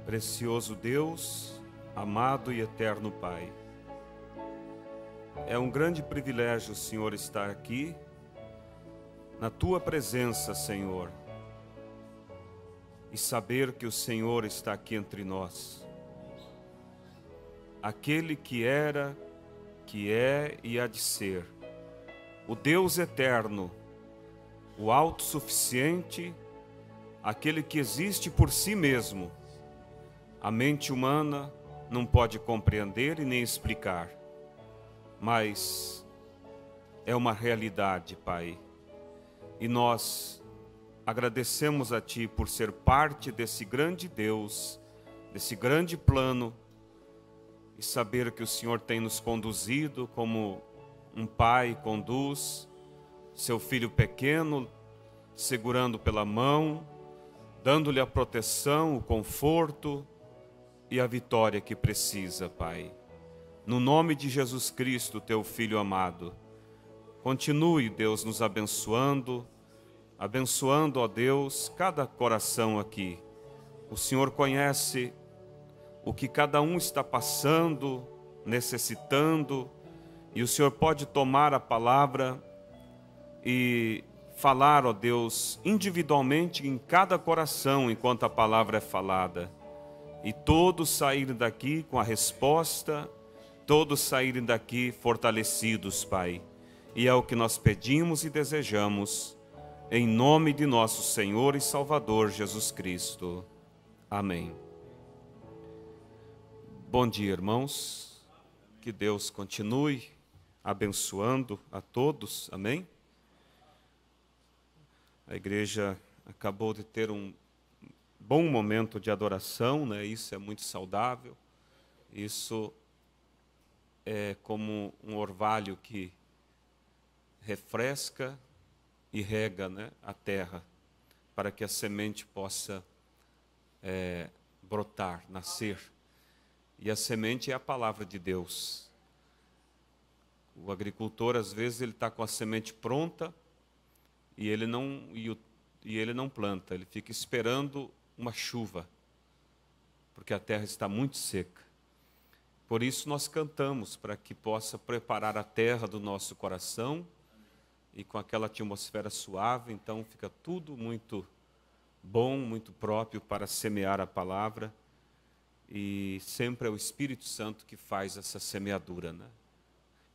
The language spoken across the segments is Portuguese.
Precioso Deus, amado e eterno Pai, é um grande privilégio, Senhor, estar aqui, na Tua presença, Senhor, e saber que o Senhor está aqui entre nós. Aquele que era, que é e há de ser, o Deus eterno, o autossuficiente, aquele que existe por si mesmo. A mente humana não pode compreender e nem explicar, mas é uma realidade, Pai. E nós agradecemos a Ti por ser parte desse grande Deus, desse grande plano, e saber que o Senhor tem nos conduzido como um pai conduz seu filho pequeno, segurando pela mão, dando-lhe a proteção, o conforto e a vitória que precisa, Pai. No nome de Jesus Cristo, Teu Filho amado, continue, Deus, nos abençoando, ó Deus, cada coração aqui. O Senhor conhece o que cada um está passando, necessitando, e o Senhor pode tomar a palavra e falar, ó Deus, individualmente em cada coração enquanto a palavra é falada. E todos saírem daqui com a resposta, todos saírem daqui fortalecidos, Pai. E é o que nós pedimos e desejamos, em nome de nosso Senhor e Salvador Jesus Cristo. Amém. Bom dia, irmãos. Que Deus continue abençoando a todos. Amém. A igreja acabou de ter um bom momento de adoração, né? Isso é muito saudável. Isso é como um orvalho que refresca e rega, né, a terra, para que a semente possa brotar, nascer. E a semente é a palavra de Deus. O agricultor, às vezes, ele está com a semente pronta e ele não planta, ele fica esperando uma chuva, porque a terra está muito seca. Por isso nós cantamos, para que possa preparar a terra do nosso coração, e com aquela atmosfera suave, então fica tudo muito bom, muito próprio para semear a palavra, e sempre é o Espírito Santo que faz essa semeadura, né?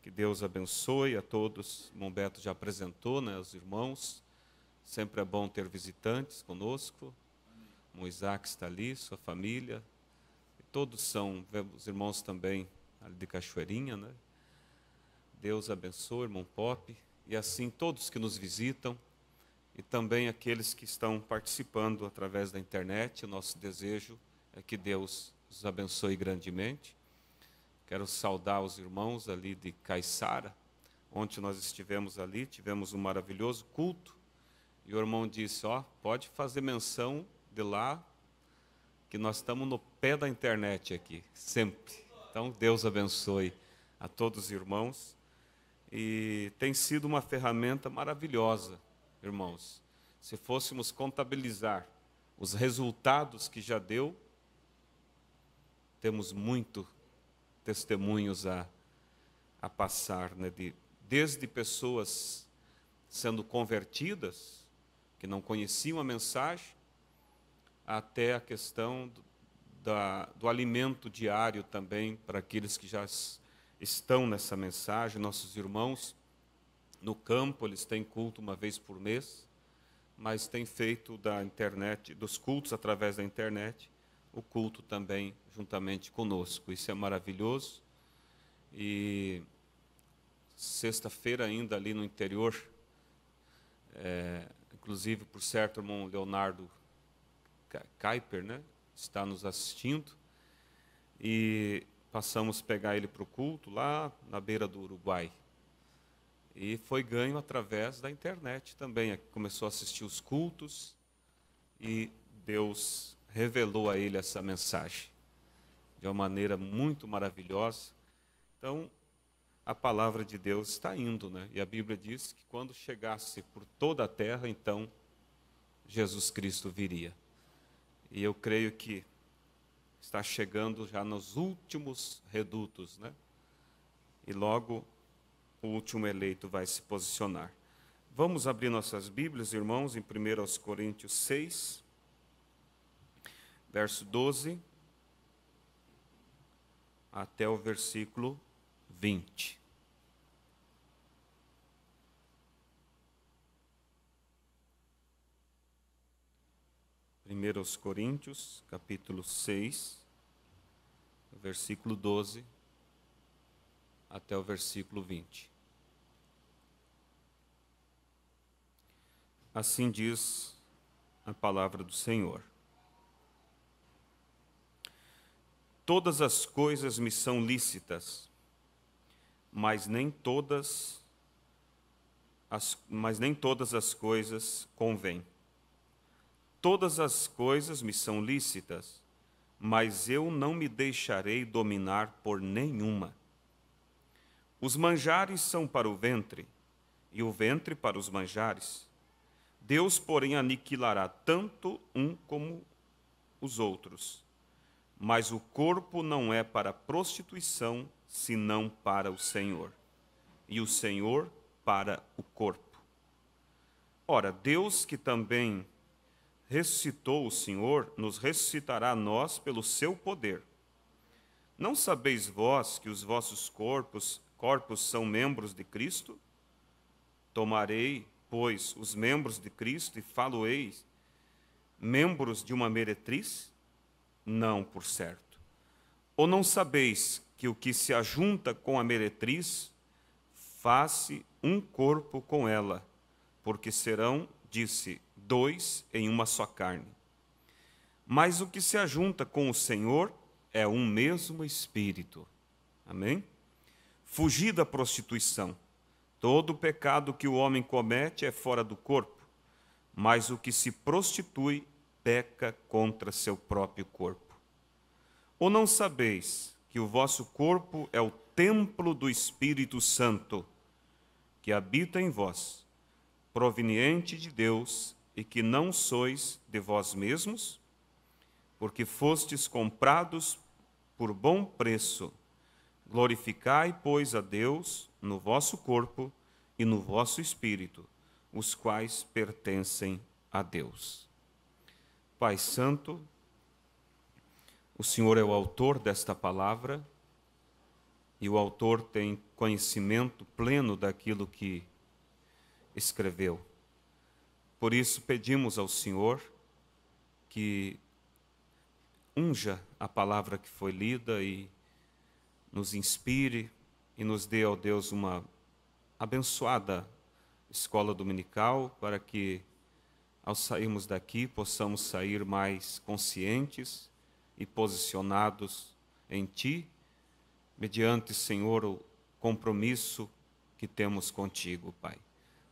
Que Deus abençoe a todos. O Beto já apresentou, né, os irmãos. Sempre é bom ter visitantes conosco. O Isaac está ali, sua família. Todos são, os irmãos também ali de Cachoeirinha, né? Deus abençoe, irmão Pop. E assim todos que nos visitam e também aqueles que estão participando através da internet. O nosso desejo é que Deus os abençoe grandemente. Quero saudar os irmãos ali de Caiçara. Ontem nós estivemos ali, tivemos um maravilhoso culto. E o irmão disse, pode fazer menção de lá, que nós estamos no pé da internet aqui, sempre. Então, Deus abençoe a todos os irmãos. E tem sido uma ferramenta maravilhosa, irmãos. Se fôssemos contabilizar os resultados que já deu, temos muito testemunhos a passar, né? Desde pessoas sendo convertidas, que não conheciam a mensagem, até a questão do alimento diário também, para aqueles que já estão nessa mensagem. Nossos irmãos no campo, eles têm culto uma vez por mês, mas têm feito da internet, dos cultos através da internet, o culto também juntamente conosco. Isso é maravilhoso. E sexta-feira ainda ali no interior, inclusive por certo o irmão Leonardo Kuiper, né, está nos assistindo, e passamos a pegar ele para o culto lá na beira do Uruguai. E foi ganho através da internet também. Começou a assistir os cultos e Deus revelou a ele essa mensagem de uma maneira muito maravilhosa. Então, a palavra de Deus está indo, né? E a Bíblia diz que quando chegasse por toda a terra, então Jesus Cristo viria. E eu creio que está chegando já nos últimos redutos, né? E logo o último eleito vai se posicionar. Vamos abrir nossas Bíblias, irmãos, em 1 Coríntios 6, verso 12, até o versículo 20. Primeiros Coríntios, capítulo 6, versículo 12, até o versículo 20. Assim diz a palavra do Senhor. Todas as coisas me são lícitas, mas nem todas as coisas convêm. Todas as coisas me são lícitas, mas eu não me deixarei dominar por nenhuma. Os manjares são para o ventre, e o ventre para os manjares. Deus, porém, aniquilará tanto um como os outros. Mas o corpo não é para a prostituição, senão para o Senhor, e o Senhor para o corpo. Ora, Deus, que também ressuscitou o Senhor, nos ressuscitará a nós pelo seu poder. Não sabeis vós que os vossos corpos são membros de Cristo? Tomarei, pois, os membros de Cristo e falo-eis membros de uma meretriz? Não, por certo. Ou não sabeis que o que se ajunta com a meretriz, faz-se um corpo com ela, porque serão, disse, dois em uma só carne. Mas o que se ajunta com o Senhor é um mesmo espírito. Amém? Fugir da prostituição. Todo pecado que o homem comete é fora do corpo, mas o que se prostitui peca contra seu próprio corpo. Ou não sabeis que o vosso corpo é o templo do Espírito Santo, que habita em vós, proveniente de Deus, e que não sois de vós mesmos? Porque fostes comprados por bom preço. Glorificai, pois, a Deus no vosso corpo e no vosso espírito, os quais pertencem a Deus. Pai Santo, o Senhor é o autor desta palavra, e o autor tem conhecimento pleno daquilo que escreveu. Por isso pedimos ao Senhor que unja a palavra que foi lida e nos inspire e nos dê, ó Deus, uma abençoada escola dominical, para que, ao sairmos daqui, possamos sair mais conscientes e posicionados em Ti, mediante, Senhor, o compromisso que temos contigo, Pai.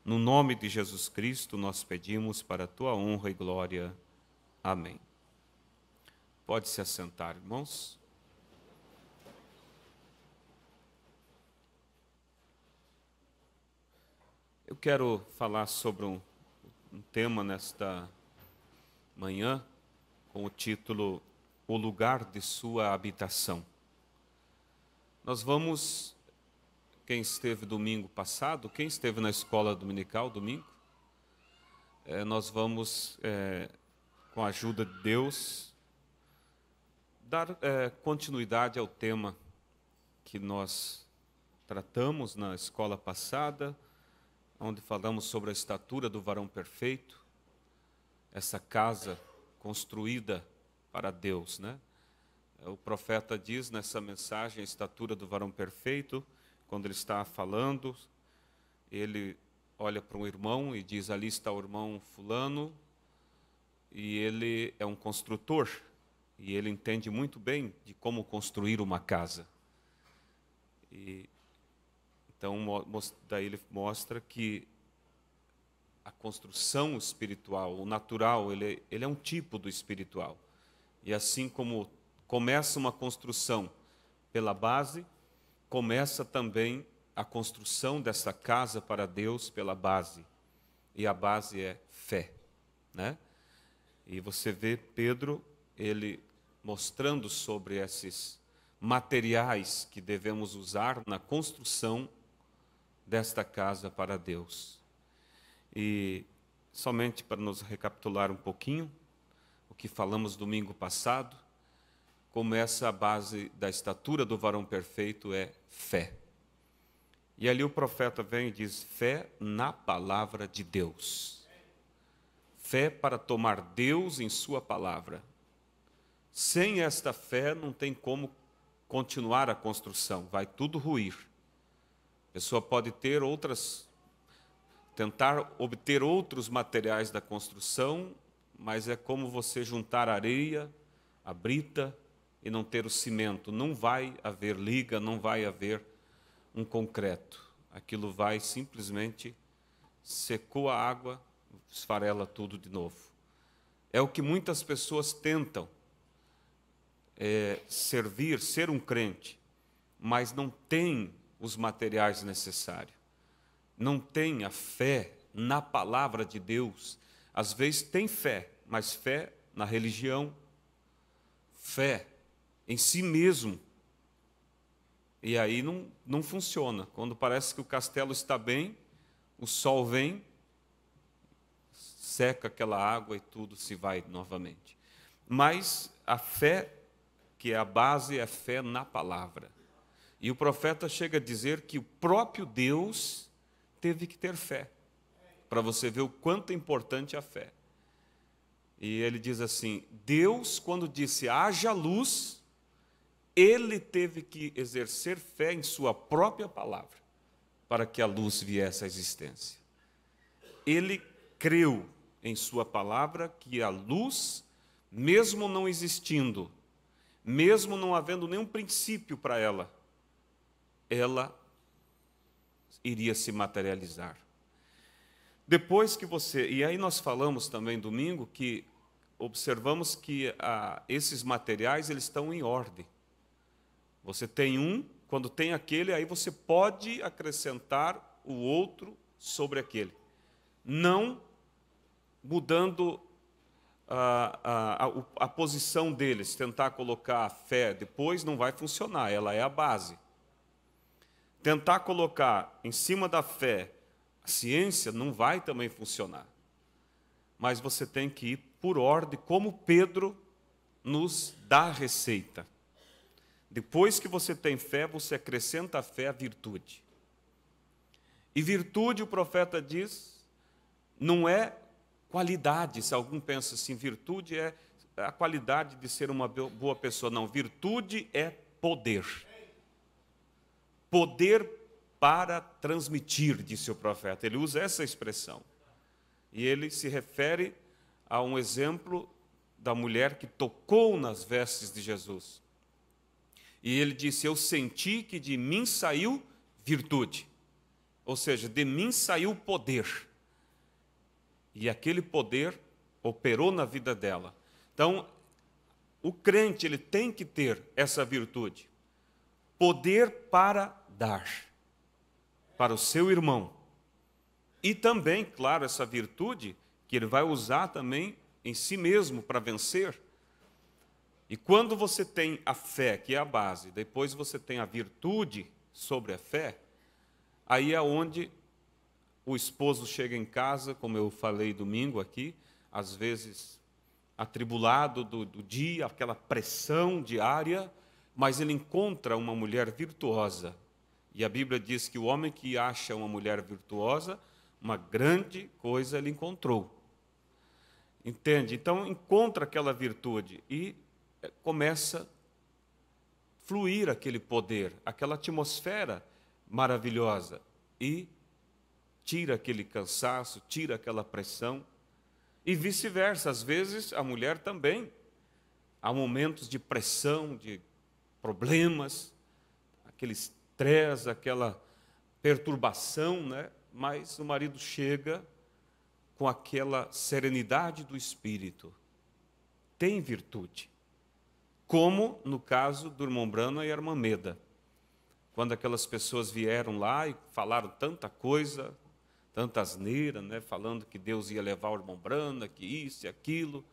No nome de Jesus Cristo, nós pedimos para a Tua honra e glória. Amém. Pode se assentar, irmãos. Eu quero falar sobre um tema nesta manhã, com o título O Lugar de Sua Habitação. Nós vamos, quem esteve domingo passado, quem esteve na escola dominical domingo, nós vamos, com a ajuda de Deus, dar continuidade ao tema que nós tratamos na escola passada, onde falamos sobre a estatura do varão perfeito, essa casa construída para Deus, né? O profeta diz nessa mensagem a estatura do varão perfeito. Quando ele está falando, ele olha para um irmão e diz: ali está o irmão fulano, e ele é um construtor, e ele entende muito bem de como construir uma casa. Então, daí ele mostra que a construção espiritual, o natural, ele é um tipo do espiritual. E assim como começa uma construção pela base, começa também a construção dessa casa para Deus pela base. E a base é fé, né? E você vê Pedro, ele mostrando sobre esses materiais que devemos usar na construção desta casa para Deus. E somente para nos recapitular um pouquinho, o que falamos domingo passado, começa a base da estatura do varão perfeito é fé. E ali o profeta vem e diz, fé na palavra de Deus. Fé para tomar Deus em sua palavra. Sem esta fé não tem como continuar a construção, vai tudo ruir. A pessoa pode tentar obter outros materiais da construção, mas é como você juntar areia, a brita e não ter o cimento. Não vai haver liga, não vai haver um concreto. Aquilo vai simplesmente, secou a água, esfarela tudo de novo. É o que muitas pessoas tentam, ser um crente, mas não tem os materiais necessários. Não tem a fé na palavra de Deus. Às vezes tem fé, mas fé na religião, fé em si mesmo. E aí não funciona. Quando parece que o castelo está bem, o sol vem, seca aquela água e tudo se vai novamente. Mas a fé, que é a base, é a fé na palavra. E o profeta chega a dizer que o próprio Deus teve que ter fé, para você ver o quanto é importante a fé. E ele diz assim, Deus, quando disse haja luz, ele teve que exercer fé em sua própria palavra, para que a luz viesse à existência. Ele creu em sua palavra que a luz, mesmo não existindo, mesmo não havendo nenhum princípio para ela iria se materializar. Depois que e aí nós falamos também domingo que observamos que esses materiais eles estão em ordem. Você tem quando tem aquele, aí você pode acrescentar o outro sobre aquele. Não mudando a posição deles, tentar colocar a fé depois não vai funcionar, ela é a base. Tentar colocar em cima da fé a ciência não vai também funcionar. Mas você tem que ir por ordem, como Pedro nos dá a receita. Depois que você tem fé, você acrescenta à fé a virtude. E virtude, o profeta diz, não é qualidade. Se algum pensa assim, virtude é a qualidade de ser uma boa pessoa. Não, virtude é poder. Poder para transmitir, disse o profeta. Ele usa essa expressão. E ele se refere a um exemplo da mulher que tocou nas vestes de Jesus. E ele disse, eu senti que de mim saiu virtude. Ou seja, de mim saiu poder. E aquele poder operou na vida dela. Então, o crente ele tem que ter essa virtude. Poder para dar para o seu irmão. E também, claro, essa virtude que ele vai usar também em si mesmo para vencer. E quando você tem a fé, que é a base, depois você tem a virtude sobre a fé, aí é onde o esposo chega em casa, como eu falei domingo aqui, às vezes atribulado do dia, aquela pressão diária, mas ele encontra uma mulher virtuosa. E a Bíblia diz que o homem que acha uma mulher virtuosa, uma grande coisa ele encontrou. Entende? Então encontra aquela virtude e começa a fluir aquele poder, aquela atmosfera maravilhosa e tira aquele cansaço, tira aquela pressão e vice-versa. Às vezes a mulher também há momentos de pressão, de problemas, aquele estresse, aquela perturbação, né? Mas o marido chega com aquela serenidade do espírito, tem virtude. Como no caso do irmão Brana e a irmã Meda, quando aquelas pessoas vieram lá e falaram tanta coisa, tanta asneira, né? Falando que Deus ia levar o irmão Brana, que isso e aquilo.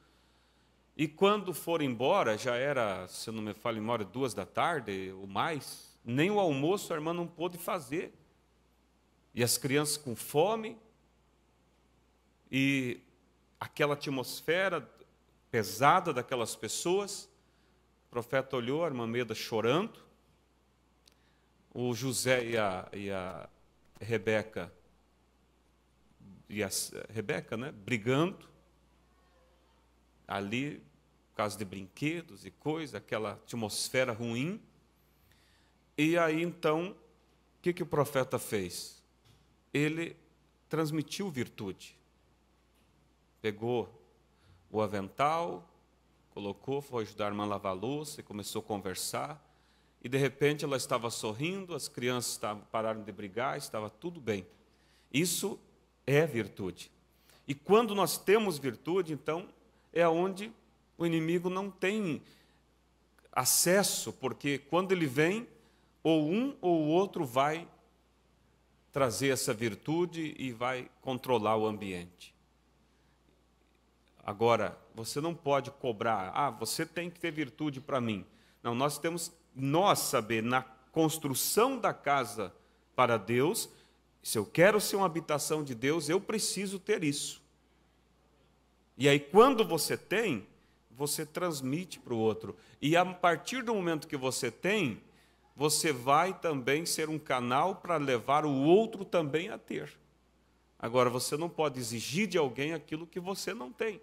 E quando foram embora, já era, se eu não me falho em memória, 14h ou mais, nem o almoço a irmã não pôde fazer. E as crianças com fome, e aquela atmosfera pesada daquelas pessoas. O profeta olhou, a irmã Meda chorando, o José e a Rebeca, né, brigando, ali, por causa de brinquedos e coisa, aquela atmosfera ruim. E aí, então, o que o profeta fez? Ele transmitiu virtude. Pegou o avental, colocou, foi ajudar a irmã a lavar a louça e começou a conversar. E, de repente, ela estava sorrindo, as crianças pararam de brigar, estava tudo bem. Isso é virtude. E quando nós temos virtude, então, é onde o inimigo não tem acesso, porque quando ele vem, ou um ou o outro vai trazer essa virtude e vai controlar o ambiente. Agora, você não pode cobrar, você tem que ter virtude para mim. Não, nós temos, saber, na construção da casa para Deus, se eu quero ser uma habitação de Deus, eu preciso ter isso. E aí, quando você tem, você transmite para o outro. E a partir do momento que você tem, você vai também ser um canal para levar o outro também a ter. Agora, você não pode exigir de alguém aquilo que você não tem.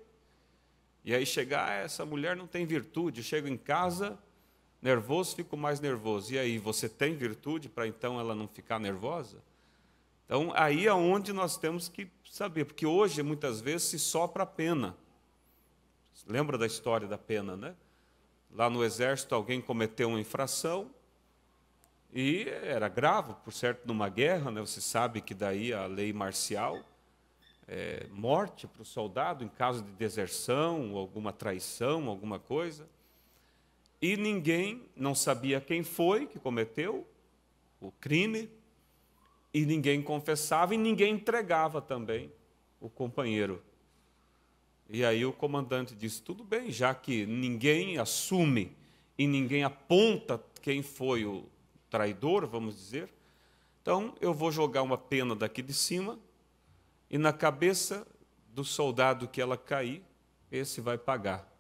E aí chegar, essa mulher não tem virtude, eu chego em casa, nervoso, fico mais nervoso. E aí, você tem virtude para então ela não ficar nervosa? Então, aí é onde nós temos que saber, porque hoje, muitas vezes, se sopra a pena. Lembra da história da pena, né? Lá no exército, alguém cometeu uma infração, e era grave, por certo, numa guerra, né? Você sabe que daí a lei marcial é morte para o soldado em caso de deserção, ou alguma traição, alguma coisa. E ninguém não sabia quem foi que cometeu o crime, e ninguém confessava e ninguém entregava também o companheiro. E aí o comandante disse, tudo bem, já que ninguém assume e ninguém aponta quem foi o traidor, vamos dizer, então eu vou jogar uma pena daqui de cima e na cabeça do soldado que ela cair, esse vai pagar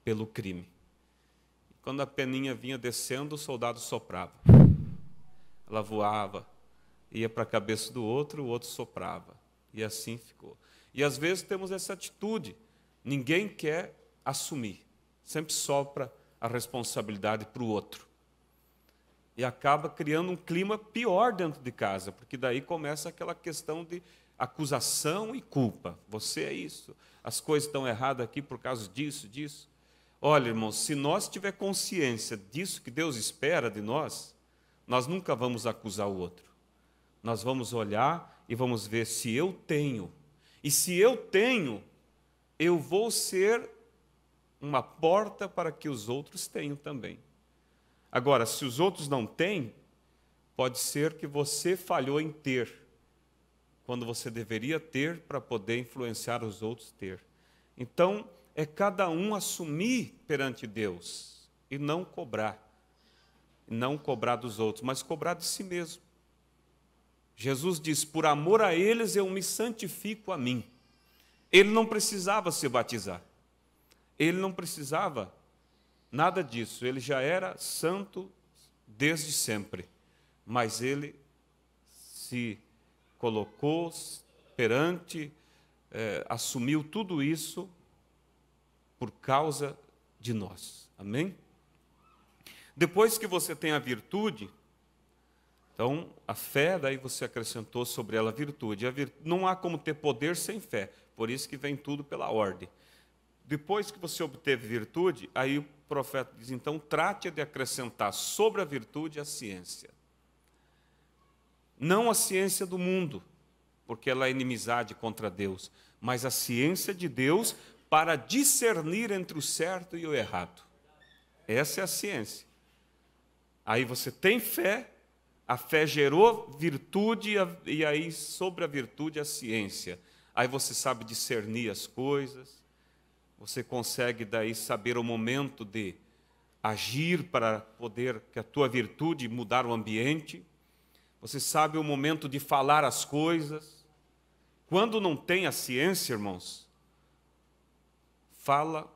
pelo crime. Quando a peninha vinha descendo, o soldado soprava. Ela voava, ia para a cabeça do outro, o outro soprava. E assim ficou. E às vezes temos essa atitude, ninguém quer assumir, sempre sopra a responsabilidade para o outro. E acaba criando um clima pior dentro de casa, porque daí começa aquela questão de acusação e culpa. Você é isso, as coisas estão erradas aqui por causa disso, disso. Olha, irmãos, se nós tiver consciência disso que Deus espera de nós, nós nunca vamos acusar o outro. Nós vamos olhar e vamos ver se eu tenho. E se eu tenho, eu vou ser uma porta para que os outros tenham também. Agora, se os outros não têm, pode ser que você falhou em ter, quando você deveria ter para poder influenciar os outros ter. Então, é cada um assumir perante Deus e não cobrar. Não cobrar dos outros, mas cobrar de si mesmo. Jesus diz, por amor a eles eu me santifico a mim. Ele não precisava se batizar. Ele não precisava nada disso. Ele já era santo desde sempre. Mas ele se colocou perante, assumiu tudo isso por causa de nós. Amém? Depois que você tem a virtude, então a fé, daí você acrescentou sobre ela a virtude. Não há como ter poder sem fé, por isso que vem tudo pela ordem. Depois que você obteve virtude, aí o profeta diz, então trate de acrescentar sobre a virtude a ciência. Não a ciência do mundo, porque ela é inimizade contra Deus, mas a ciência de Deus para discernir entre o certo e o errado. Essa é a ciência. Aí você tem fé, a fé gerou virtude, e aí sobre a virtude a ciência. Aí você sabe discernir as coisas, Você consegue daí saber o momento de agir para poder que a tua virtude mudar o ambiente. Você sabe o momento de falar as coisas. Quando não tem a ciência, irmãos, fala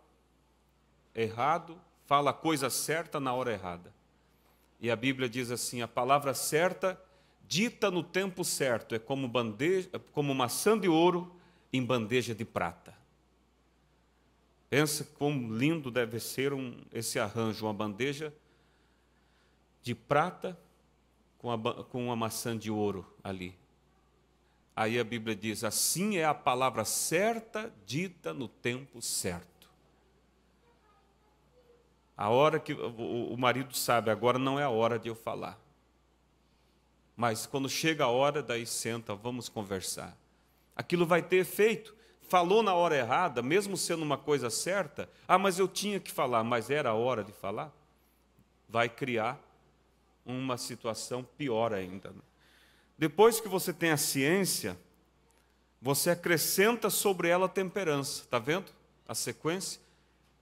errado, fala a coisa certa na hora errada. E a Bíblia diz assim, a palavra certa, dita no tempo certo, é como maçã de ouro em bandeja de prata. Pensa como lindo deve ser esse arranjo, uma bandeja de prata com uma maçã de ouro ali. Aí a Bíblia diz, assim é a palavra certa, dita no tempo certo. A hora que o marido sabe, agora não é a hora de eu falar. Mas quando chega a hora, daí senta, vamos conversar. Aquilo vai ter efeito. Falou na hora errada, mesmo sendo uma coisa certa, mas eu tinha que falar, mas era a hora de falar? Vai criar uma situação pior ainda. Depois que você tem a ciência, você acrescenta sobre ela a temperança. Está vendo a sequência?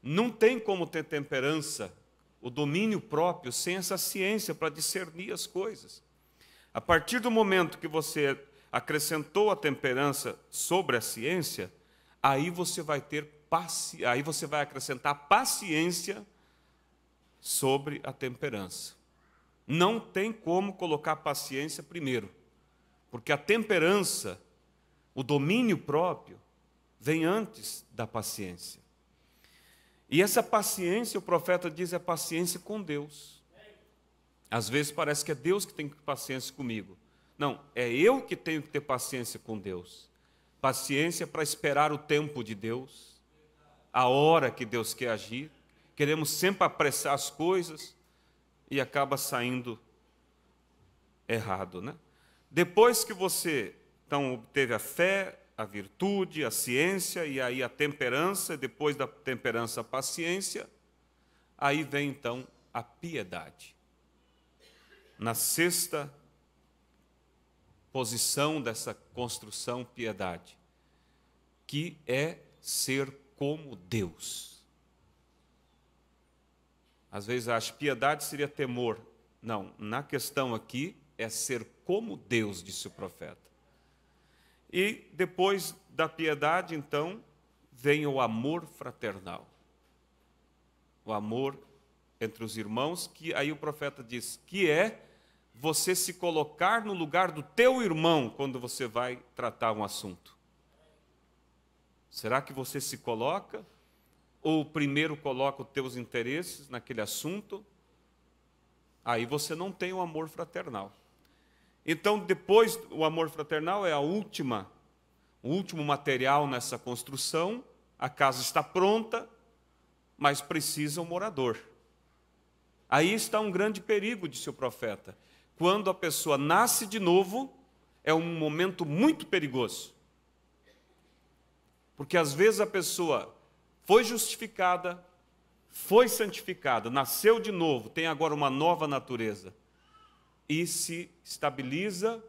Não tem como ter temperança, o domínio próprio, sem essa ciência para discernir as coisas. A partir do momento que você acrescentou a temperança sobre a ciência, aí você vai acrescentar paciência sobre a temperança. Não tem como colocar paciência primeiro, porque a temperança, o domínio próprio, vem antes da paciência. E essa paciência, o profeta diz, é paciência com Deus. Às vezes parece que é Deus que tem que ter paciência comigo. Não, é eu que tenho que ter paciência com Deus. Paciência para esperar o tempo de Deus, a hora que Deus quer agir. Queremos sempre apressar as coisas e acaba saindo errado, né? Depois que você, então, obteve a fé, a virtude, a ciência e aí a temperança, depois da temperança a paciência, aí vem então a piedade. Na sexta posição dessa construção, piedade, que é ser como Deus. Às vezes acho que piedade seria temor. Não, na questão aqui é ser como Deus, disse o profeta. E depois da piedade, então, vem o amor fraternal. O amor entre os irmãos, que aí o profeta diz que é você se colocar no lugar do teu irmão quando você vai tratar um assunto. Será que você se coloca? Ou primeiro coloca os teus interesses naquele assunto? Aí você não tem o amor fraternal. Então, depois, o amor fraternal é o último material nessa construção. A casa está pronta, mas precisa um morador. Aí está um grande perigo, disse o profeta. Quando a pessoa nasce de novo, é um momento muito perigoso. Porque às vezes a pessoa foi justificada, foi santificada, nasceu de novo, tem agora uma nova natureza, e se estabiliza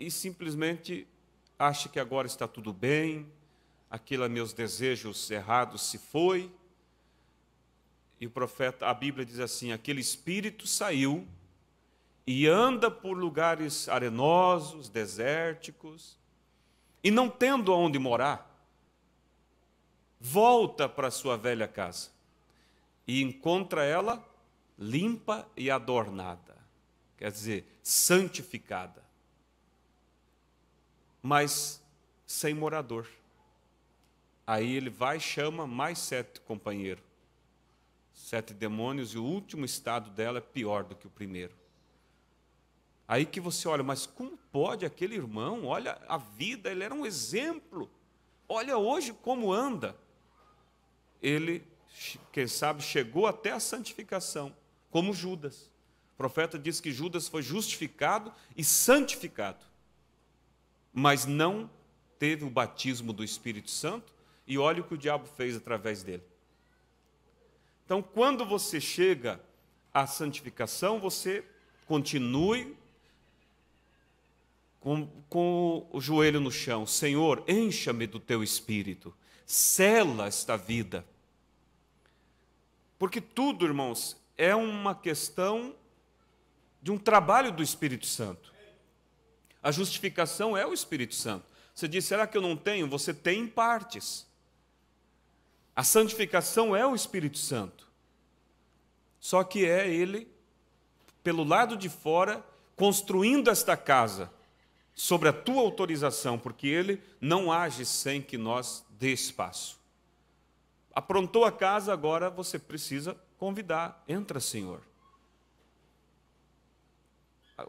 e simplesmente acha que agora está tudo bem, aquilo, meus desejos errados se foi. E o profeta, a Bíblia diz assim, aquele espírito saiu e anda por lugares arenosos, desérticos, e não tendo aonde morar, volta para a sua velha casa e encontra ela limpa e adornada, quer dizer, santificada, mas sem morador. Aí ele vai e chama mais 7 companheiros, 7 demônios, e o último estado dela é pior do que o primeiro. Aí que você olha, mas como pode aquele irmão? Olha a vida, ele era um exemplo. Olha hoje como anda. Ele, quem sabe, chegou até a santificação, como Judas. O profeta diz que Judas foi justificado e santificado, mas não teve o batismo do Espírito Santo, e olha o que o diabo fez através dele. Então, quando você chega à santificação, você continue com o joelho no chão. Senhor, encha-me do teu Espírito. sela esta vida. Porque tudo, irmãos, é uma questão de um trabalho do Espírito Santo. A justificação é o Espírito Santo. Você diz, será que eu não tenho? Você tem em partes. A santificação é o Espírito Santo. Só que é Ele, pelo lado de fora, construindo esta casa, sobre a tua autorização, porque Ele não age sem que nós dê espaço. Aprontou a casa, agora você precisa convidar. Entra, Senhor.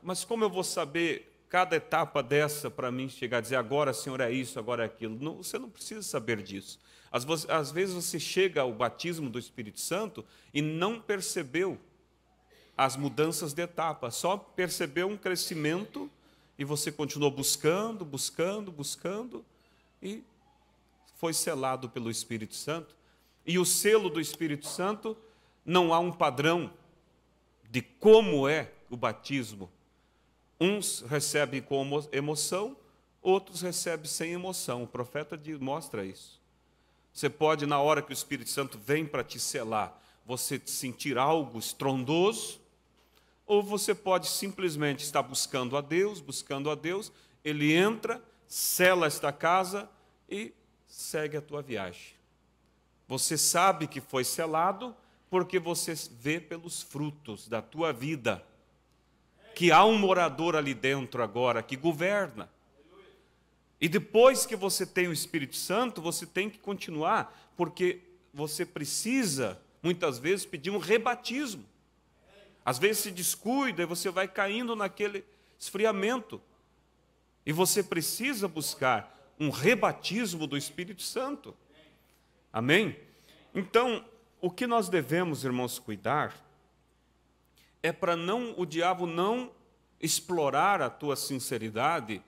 Mas como eu vou saber cada etapa dessa para mim chegar a dizer, agora, Senhor, é isso, agora é aquilo? Não, você não precisa saber disso. Às vezes você chega ao batismo do Espírito Santo e não percebeu as mudanças de etapa, só percebeu um crescimento e você continuou buscando, e foi selado pelo Espírito Santo. E o selo do Espírito Santo, não há um padrão de como é o batismo. Uns recebem com emoção, outros recebem sem emoção. O profeta mostra isso. Você pode, na hora que o Espírito Santo vem para te selar, você sentir algo estrondoso, ou você pode simplesmente estar buscando a Deus, Ele entra, sela esta casa e segue a tua viagem. Você sabe que foi selado porque você vê pelos frutos da tua vida que há um morador ali dentro agora que governa. E depois que você tem o Espírito Santo, você tem que continuar, porque você precisa, muitas vezes, pedir um rebatismo. Às vezes se descuida e você vai caindo naquele esfriamento. E você precisa buscar um rebatismo do Espírito Santo. Amém? Então, o que nós devemos, irmãos, cuidar é para o diabo não explorar a tua sinceridade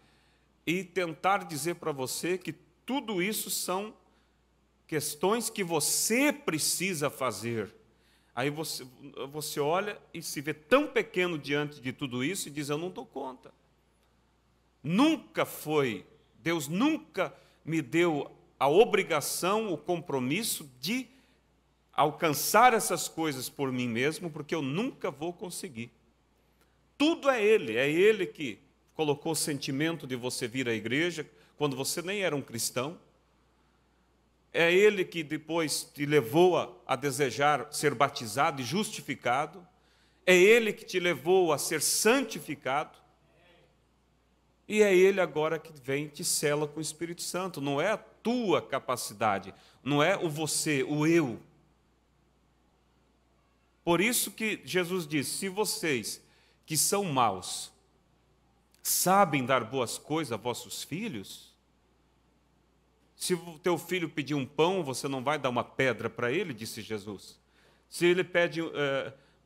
e tentar dizer para você que tudo isso são questões que você precisa fazer. Aí você olha e se vê tão pequeno diante de tudo isso e diz, eu não dou conta. Deus nunca me deu a obrigação, o compromisso de alcançar essas coisas por mim mesmo, porque eu nunca vou conseguir. Tudo é Ele que colocou o sentimento de você vir à igreja, quando você nem era um cristão. É Ele que depois te levou a desejar ser batizado e justificado. É Ele que te levou a ser santificado. E é Ele agora que vem e te sela com o Espírito Santo. Não é a tua capacidade, não é o você, o eu. Por isso que Jesus disse, se vocês que são maus sabem dar boas coisas a vossos filhos, se o teu filho pedir um pão, você não vai dar uma pedra para ele, disse Jesus. Se ele pede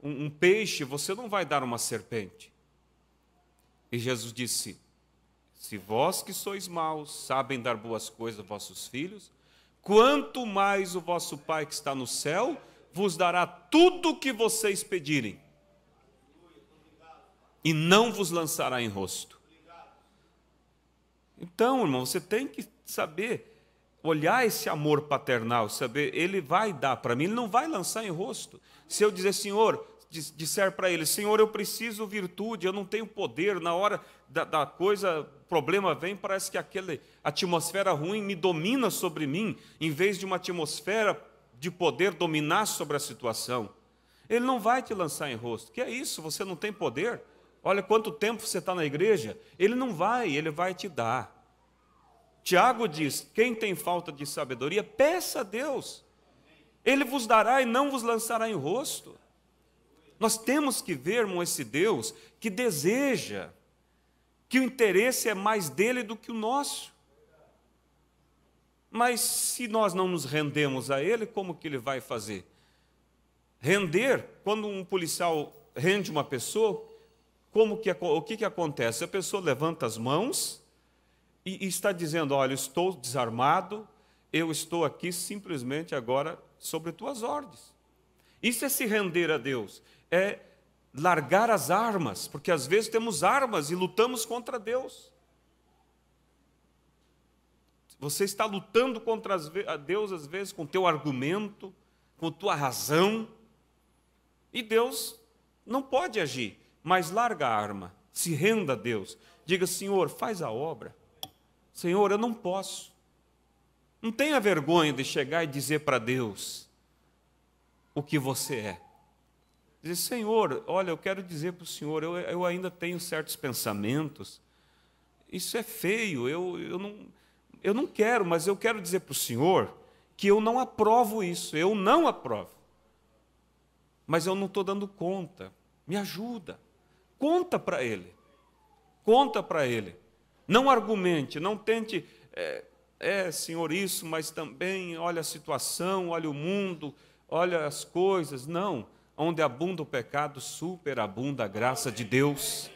um peixe, você não vai dar uma serpente. E Jesus disse, se vós que sois maus sabem dar boas coisas a vossos filhos, quanto mais o vosso Pai que está no céu vos dará tudo o que vocês pedirem, e não vos lançará em rosto. Então, irmão, você tem que saber olhar esse amor paternal, saber, Ele vai dar para mim, Ele não vai lançar em rosto. Se eu dizer, Senhor, disser para Ele, Senhor, eu preciso virtude, eu não tenho poder, na hora da coisa, o problema vem, parece que aquela atmosfera ruim me domina sobre mim, em vez de uma atmosfera de poder dominar sobre a situação. Ele não vai te lançar em rosto. Que é isso? Você não tem poder? Olha quanto tempo você está na igreja. Ele não vai, Ele vai te dar. Tiago diz, quem tem falta de sabedoria, peça a Deus. Ele vos dará e não vos lançará em rosto. Nós temos que ver, irmão, esse Deus que deseja, que o interesse é mais dele do que o nosso. Mas se nós não nos rendemos a Ele, como que Ele vai fazer? Render, quando um policial rende uma pessoa, o que acontece? A pessoa levanta as mãos e está dizendo, olha, eu estou desarmado, eu estou aqui simplesmente agora sobre tuas ordens. Isso é se render a Deus, é largar as armas, porque às vezes temos armas e lutamos contra Deus. Você está lutando contra Deus, às vezes, com o teu argumento, com a tua razão, e Deus não pode agir, mas larga a arma, se renda a Deus. Diga, Senhor, faz a obra. Senhor, eu não posso. Não tenha vergonha de chegar e dizer para Deus o que você é. Dizer, Senhor, olha, eu quero dizer para o Senhor, eu ainda tenho certos pensamentos, isso é feio, eu não quero, mas eu quero dizer para o Senhor que eu não aprovo isso, eu não aprovo. Mas eu não estou dando conta, me ajuda. Conta para Ele, conta para Ele. Não argumente, não tente, Senhor, isso, mas também olha a situação, olha o mundo, olha as coisas. Não, onde abunda o pecado, superabunda a graça de Deus.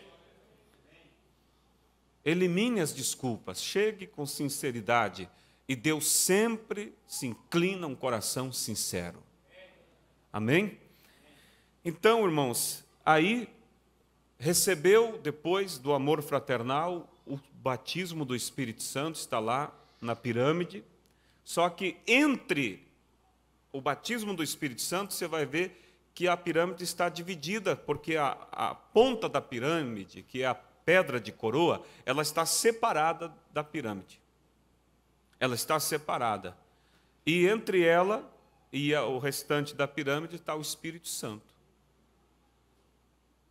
Elimine as desculpas, chegue com sinceridade, e Deus sempre se inclina a um coração sincero. Amém? Então, irmãos, aí recebeu, depois do amor fraternal, o batismo do Espírito Santo, está lá na pirâmide, só que entre o batismo do Espírito Santo, você vai ver que a pirâmide está dividida, porque a ponta da pirâmide, que é a pedra de coroa, ela está separada da pirâmide. Ela está separada. E entre ela e o restante da pirâmide está o Espírito Santo.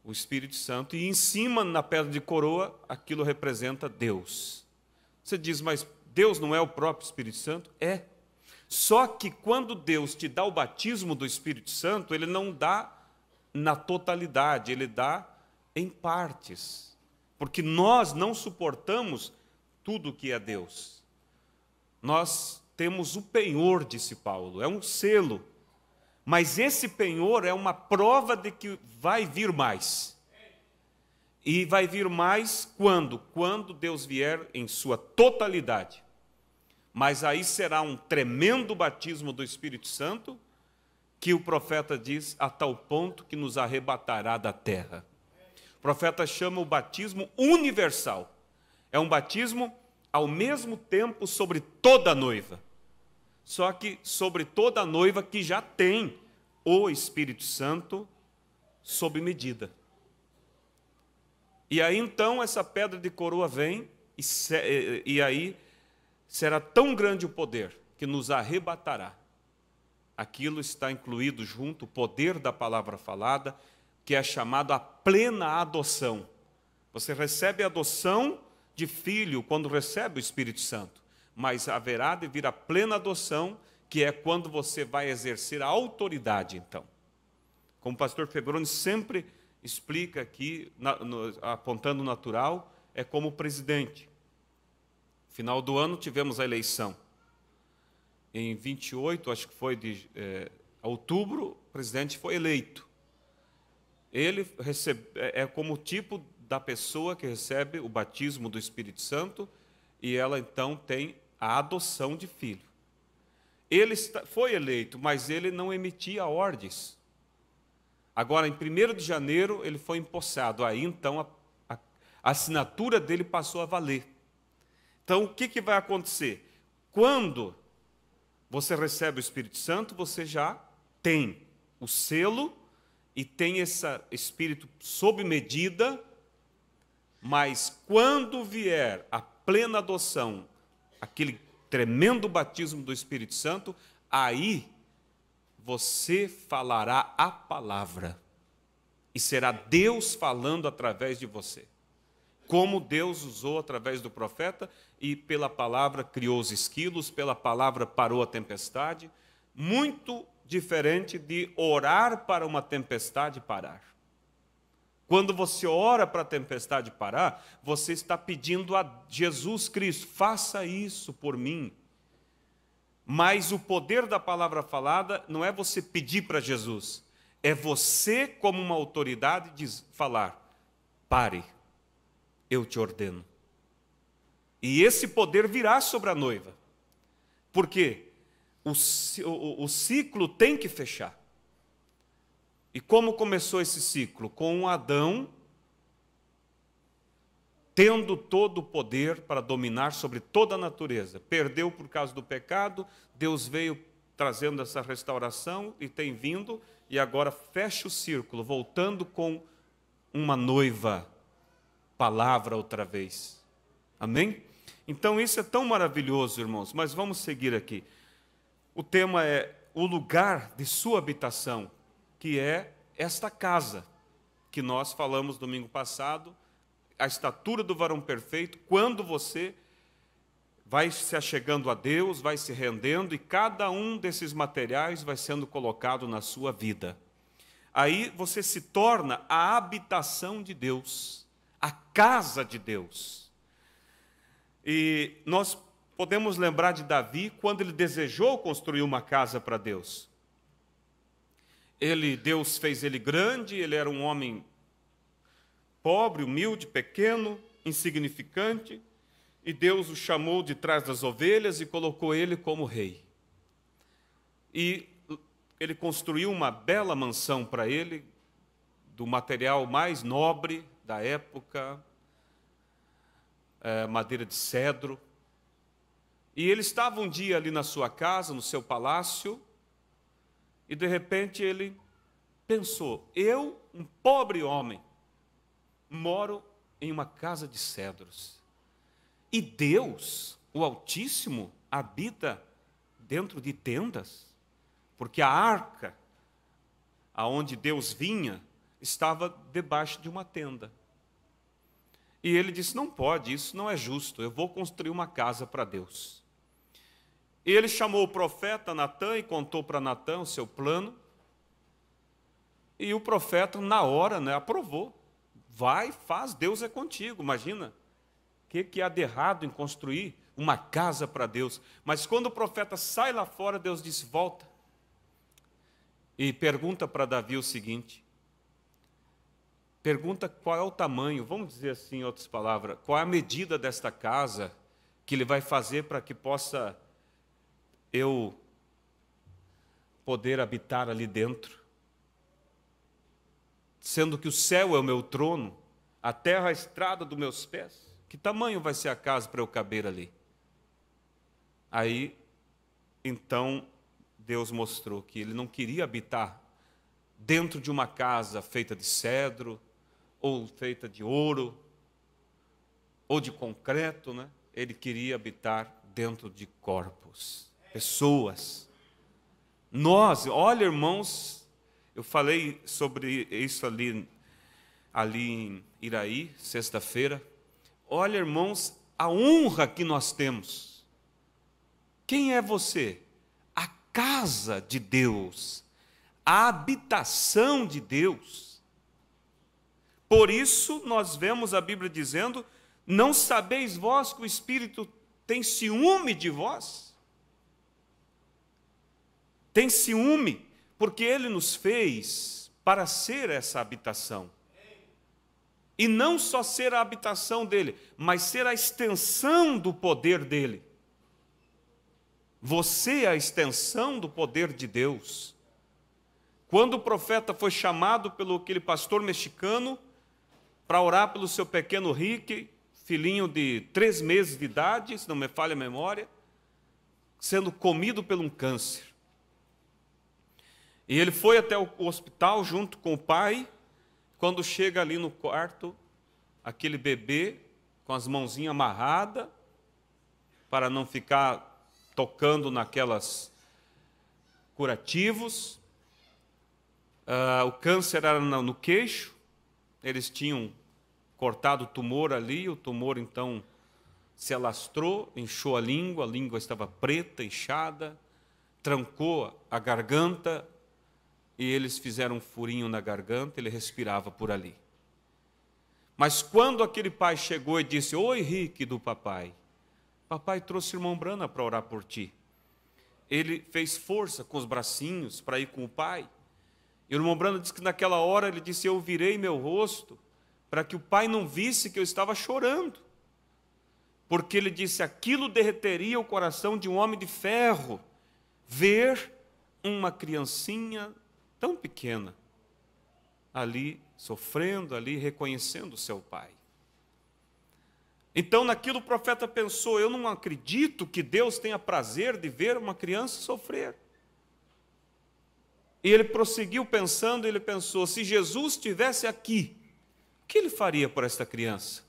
O Espírito Santo. E em cima, na pedra de coroa, aquilo representa Deus. Você diz, mas Deus não é o próprio Espírito Santo? É. Só que quando Deus te dá o batismo do Espírito Santo, Ele não dá na totalidade, Ele dá em partes. Porque nós não suportamos tudo que é Deus. Nós temos o penhor, disse Paulo, é um selo. Mas esse penhor é uma prova de que vai vir mais. E vai vir mais quando? Quando Deus vier em sua totalidade. Mas aí será um tremendo batismo do Espírito Santo, que o profeta diz, a tal ponto que nos arrebatará da terra. O profeta chama o batismo universal. É um batismo ao mesmo tempo sobre toda a noiva. Só que sobre toda a noiva que já tem o Espírito Santo sob medida. E aí então essa pedra de coroa vem e aí será tão grande o poder que nos arrebatará. Aquilo está incluído junto, o poder da palavra falada, que é chamado a plena adoção. Você recebe a adoção de filho quando recebe o Espírito Santo, mas haverá de vir a plena adoção, que é quando você vai exercer a autoridade, então. Como o pastor Febroni sempre explica aqui, apontando o natural, é como presidente. Final do ano tivemos a eleição. Em 28, acho que foi de outubro, o presidente foi eleito. Ele é como o tipo da pessoa que recebe o batismo do Espírito Santo e ela então tem a adoção de filho. Ele foi eleito, mas ele não emitia ordens. Agora, em 1º de janeiro, ele foi empossado. Aí, então, a assinatura dele passou a valer. Então, o que vai acontecer? Quando você recebe o Espírito Santo, você já tem o selo e tem esse Espírito sob medida, mas quando vier a plena adoção, aquele tremendo batismo do Espírito Santo, aí você falará a palavra. E será Deus falando através de você. Como Deus usou através do profeta e pela palavra criou os esquilos, pela palavra parou a tempestade. Muito diferente de orar para uma tempestade parar. Quando você ora para a tempestade parar, você está pedindo a Jesus Cristo, faça isso por mim. Mas o poder da palavra falada não é você pedir para Jesus, é você, como uma autoridade, falar, pare, eu te ordeno. E esse poder virá sobre a noiva. Por quê? O ciclo tem que fechar. E como começou esse ciclo? Com Adão tendo todo o poder para dominar sobre toda a natureza. Perdeu por causa do pecado, Deus veio trazendo essa restauração e tem vindo, e agora fecha o círculo, voltando com uma noiva, palavra outra vez. Amém? Então isso é tão maravilhoso, irmãos, mas vamos seguir aqui. O tema é o lugar de sua habitação, que é esta casa, que nós falamos domingo passado, a estatura do varão perfeito, quando você vai se achegando a Deus, vai se rendendo, e cada um desses materiais vai sendo colocado na sua vida. Aí você se torna a habitação de Deus, a casa de Deus. E nós podemos lembrar de Davi, quando ele desejou construir uma casa para Deus. Deus fez ele grande, ele era um homem pobre, humilde, pequeno, insignificante, e Deus o chamou de trás das ovelhas e colocou ele como rei. E ele construiu uma bela mansão para ele, do material mais nobre da época, madeira de cedro. E ele estava um dia ali na sua casa, no seu palácio, e de repente ele pensou: eu, um pobre homem, moro em uma casa de cedros. E Deus, o Altíssimo, habita dentro de tendas, porque a arca, aonde Deus vinha, estava debaixo de uma tenda. E ele disse: não pode, isso não é justo, eu vou construir uma casa para Deus. E ele chamou o profeta Natã e contou para Natã o seu plano. E o profeta, na hora, aprovou. Vai, faz, Deus é contigo. Imagina, o que há de errado em construir uma casa para Deus? Mas quando o profeta sai lá fora, Deus disse: volta. E pergunta para Davi o seguinte, pergunta qual é o tamanho, vamos dizer assim em outras palavras, qual é a medida desta casa que ele vai fazer para que possa eu poder habitar ali dentro. Sendo que o céu é o meu trono, a terra a estrada dos meus pés. Que tamanho vai ser a casa para eu caber ali? Aí, então, Deus mostrou que ele não queria habitar dentro de uma casa feita de cedro, ou feita de ouro, ou de concreto, né? Ele queria habitar dentro de corpos, pessoas. Nós, olha, irmãos, eu falei sobre isso ali em Iraí, sexta-feira. Olha, irmãos, a honra que nós temos. Quem é você? A casa de Deus, a habitação de Deus. Por isso nós vemos a Bíblia dizendo: não sabeis vós que o Espírito tem ciúme de vós? Tem ciúme, porque Ele nos fez para ser essa habitação. E não só ser a habitação dEle, mas ser a extensão do poder dEle. Você é a extensão do poder de Deus. Quando o profeta foi chamado pelo aquele pastor mexicano para orar pelo seu pequeno Rick, filhinho de 3 meses de idade, se não me falha a memória, sendo comido por um câncer. E ele foi até o hospital junto com o pai. Quando chega ali no quarto, aquele bebê com as mãozinhas amarradas, para não ficar tocando naquelas curativos. O câncer era no queixo, eles tinham cortado o tumor ali, o tumor então se alastrou, inchou a língua estava preta, inchada, trancou a garganta, e eles fizeram um furinho na garganta, ele respirava por ali. Mas quando aquele pai chegou e disse: oi, Rick, do papai, papai trouxe o irmão Brana para orar por ti. Ele fez força com os bracinhos para ir com o pai. E o irmão Brana disse que naquela hora ele disse: eu virei meu rosto para que o pai não visse que eu estava chorando. Porque ele disse: aquilo derreteria o coração de um homem de ferro, ver uma criancinha tão pequena, ali sofrendo, ali reconhecendo o seu pai. Então, naquilo o profeta pensou: eu não acredito que Deus tenha prazer de ver uma criança sofrer. E ele prosseguiu pensando, ele pensou: se Jesus estivesse aqui, o que ele faria por esta criança?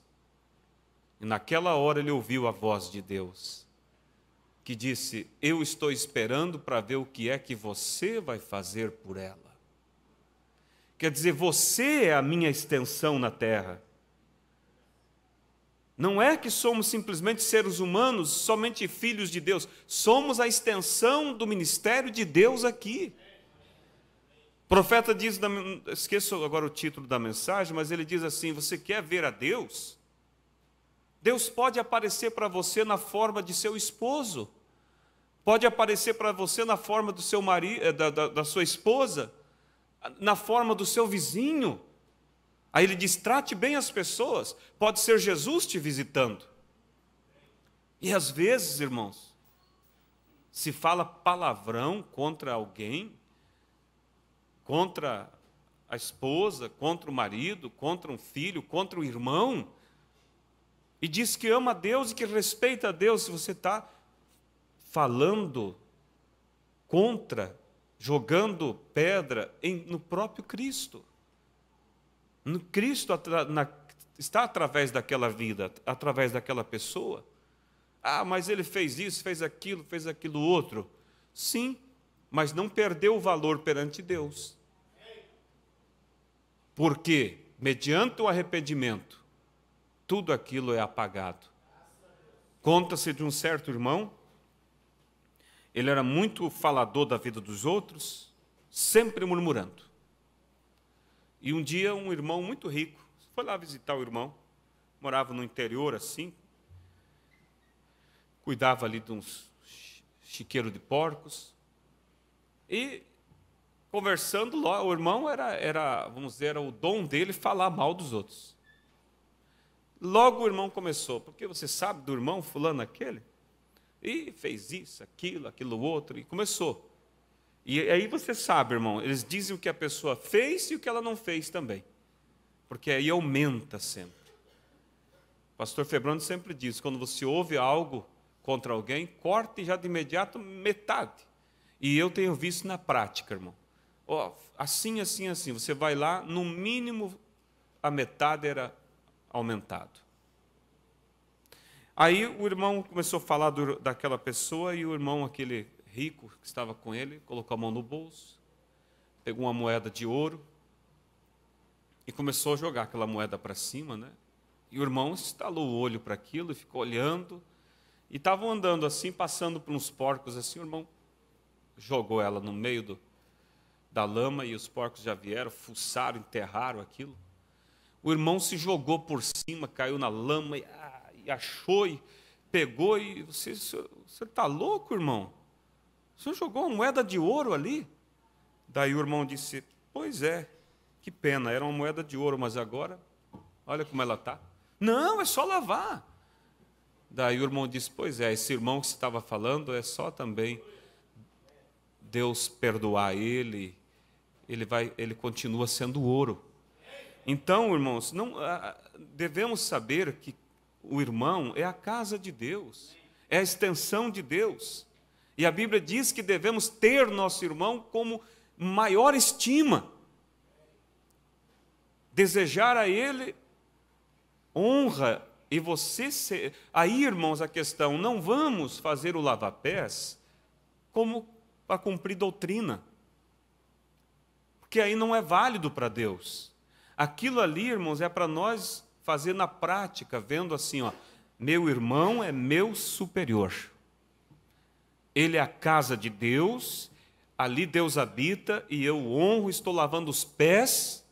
E naquela hora ele ouviu a voz de Deus, que disse: eu estou esperando para ver o que é que você vai fazer por ela. Quer dizer, você é a minha extensão na terra. Não é que somos simplesmente seres humanos, somente filhos de Deus. Somos a extensão do ministério de Deus aqui. O profeta diz, esqueço agora o título da mensagem, mas ele diz assim: você quer ver a Deus? Deus pode aparecer para você na forma de seu esposo, pode aparecer para você na forma do seu marido, da sua esposa, na forma do seu vizinho. Aí ele diz: trate bem as pessoas, pode ser Jesus te visitando. E às vezes, irmãos, se fala palavrão contra alguém, contra a esposa, contra o marido, contra um filho, contra o irmão, e diz que ama a Deus e que respeita a Deus. Se você está falando contra, jogando pedra no próprio Cristo. No Cristo está através daquela vida, através daquela pessoa. Ah, mas ele fez isso, fez aquilo outro. Sim, mas não perdeu o valor perante Deus. Porque, mediante o arrependimento, tudo aquilo é apagado. Conta-se de um certo irmão, ele era muito falador da vida dos outros, sempre murmurando. E um dia um irmão muito rico foi lá visitar o irmão, morava no interior assim, cuidava ali de uns chiqueiros de porcos, e conversando lá, o irmão vamos dizer, era o dom dele falar mal dos outros. Logo o irmão começou: porque você sabe do irmão fulano aquele? E fez isso, aquilo outro, e começou. E aí você sabe, irmão, eles dizem o que a pessoa fez e o que ela não fez também. Porque aí aumenta sempre. O pastor Febrando sempre diz: quando você ouve algo contra alguém, corte já de imediato metade. E eu tenho visto na prática, irmão. Assim. Você vai lá, no mínimo a metade era aumentado. Aí o irmão começou a falar daquela pessoa, e o irmão, aquele rico que estava com ele, colocou a mão no bolso, pegou uma moeda de ouro e começou a jogar aquela moeda para cima, né? E o irmão estalou o olho para aquilo e ficou olhando. E estavam andando assim, passando por uns porcos assim, o irmão jogou ela no meio da lama, e os porcos já vieram, fuçaram, enterraram aquilo. O irmão se jogou por cima, caiu na lama e achou e pegou. E o senhor está louco, irmão? O senhor jogou uma moeda de ouro ali? Daí o irmão disse: pois é, que pena, era uma moeda de ouro, mas agora, olha como ela está. Não, é só lavar. Daí o irmão disse: pois é, esse irmão que você estava falando, é só também Deus perdoar ele, ele continua sendo ouro. Então, irmãos, devemos saber que o irmão é a casa de Deus, é a extensão de Deus. E a Bíblia diz que devemos ter nosso irmão como maior estima, desejar a ele honra. E aí, irmãos, a questão: não vamos fazer o lava-pés como para cumprir doutrina, porque aí não é válido para Deus. Aquilo ali, irmãos, é para nós fazer na prática, vendo assim, meu irmão é meu superior. Ele é a casa de Deus, ali Deus habita, e eu honro, estou lavando os pés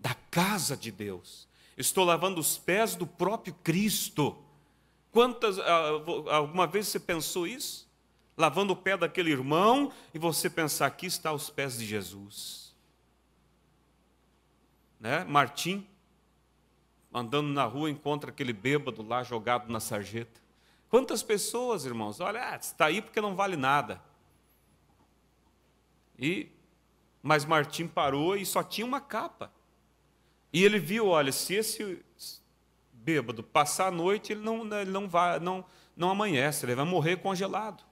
da casa de Deus. Estou lavando os pés do próprio Cristo. Alguma vez você pensou isso? Lavando o pé daquele irmão, e você pensar: aqui está os pés de Jesus. Né? Martim, andando na rua, encontra aquele bêbado lá jogado na sarjeta. Quantas pessoas, irmãos, olha, está aí porque não vale nada. Mas Martim parou e só tinha uma capa. E ele viu: olha, se esse bêbado passar a noite, ele não amanhece, ele vai morrer congelado.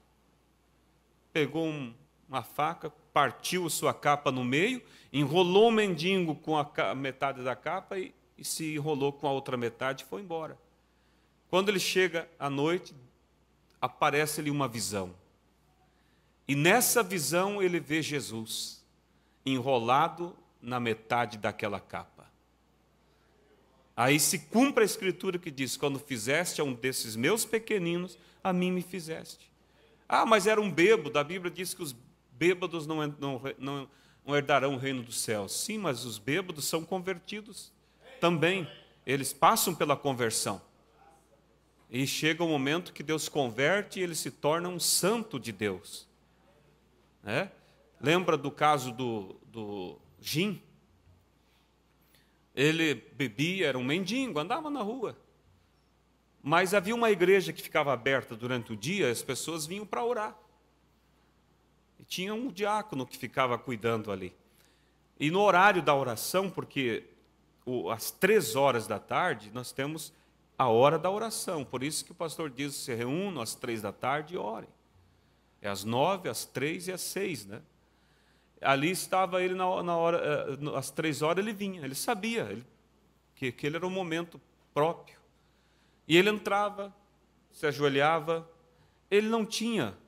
Pegou uma faca, partiu sua capa no meio, enrolou o mendigo com a metade da capa e se enrolou com a outra metade e foi embora. Quando ele chega à noite, aparece-lhe uma visão. E nessa visão ele vê Jesus enrolado na metade daquela capa. Aí se cumpre a escritura que diz: quando fizeste a um desses meus pequeninos, a mim me fizeste. Ah, mas era um bêbado. A Bíblia diz que os bêbados não herdarão o reino dos céus. Sim, mas os bêbados são convertidos também. Eles passam pela conversão. E chega um momento que Deus converte e ele se torna um santo de Deus. Lembra do caso do Jim? Ele bebia, era um mendigo, andava na rua. Mas havia uma igreja que ficava aberta durante o dia, as pessoas vinham para orar. E tinha um diácono que ficava cuidando ali. E no horário da oração, porque às 3 horas da tarde, nós temos a hora da oração. Por isso que o pastor diz: se reúnam às 3 da tarde e orem. É às 9, às 3 e às 6, né? Ali estava ele na hora, às 3 horas ele vinha, ele sabia que aquele era o momento próprio. E ele entrava, se ajoelhava, ele não tinha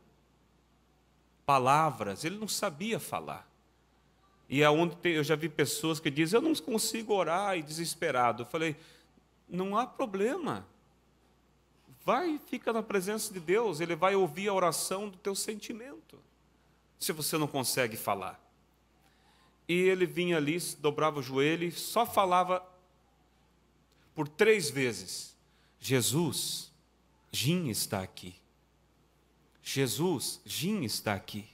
palavras, ele não sabia falar. E eu já vi pessoas que dizem: eu não consigo orar, e desesperado. Eu falei: não há problema. Vai, fica na presença de Deus, Ele vai ouvir a oração do teu sentimento, se você não consegue falar. E ele vinha ali, dobrava o joelho e só falava por 3 vezes: Jesus, Jim está aqui. Jesus, Jim está aqui.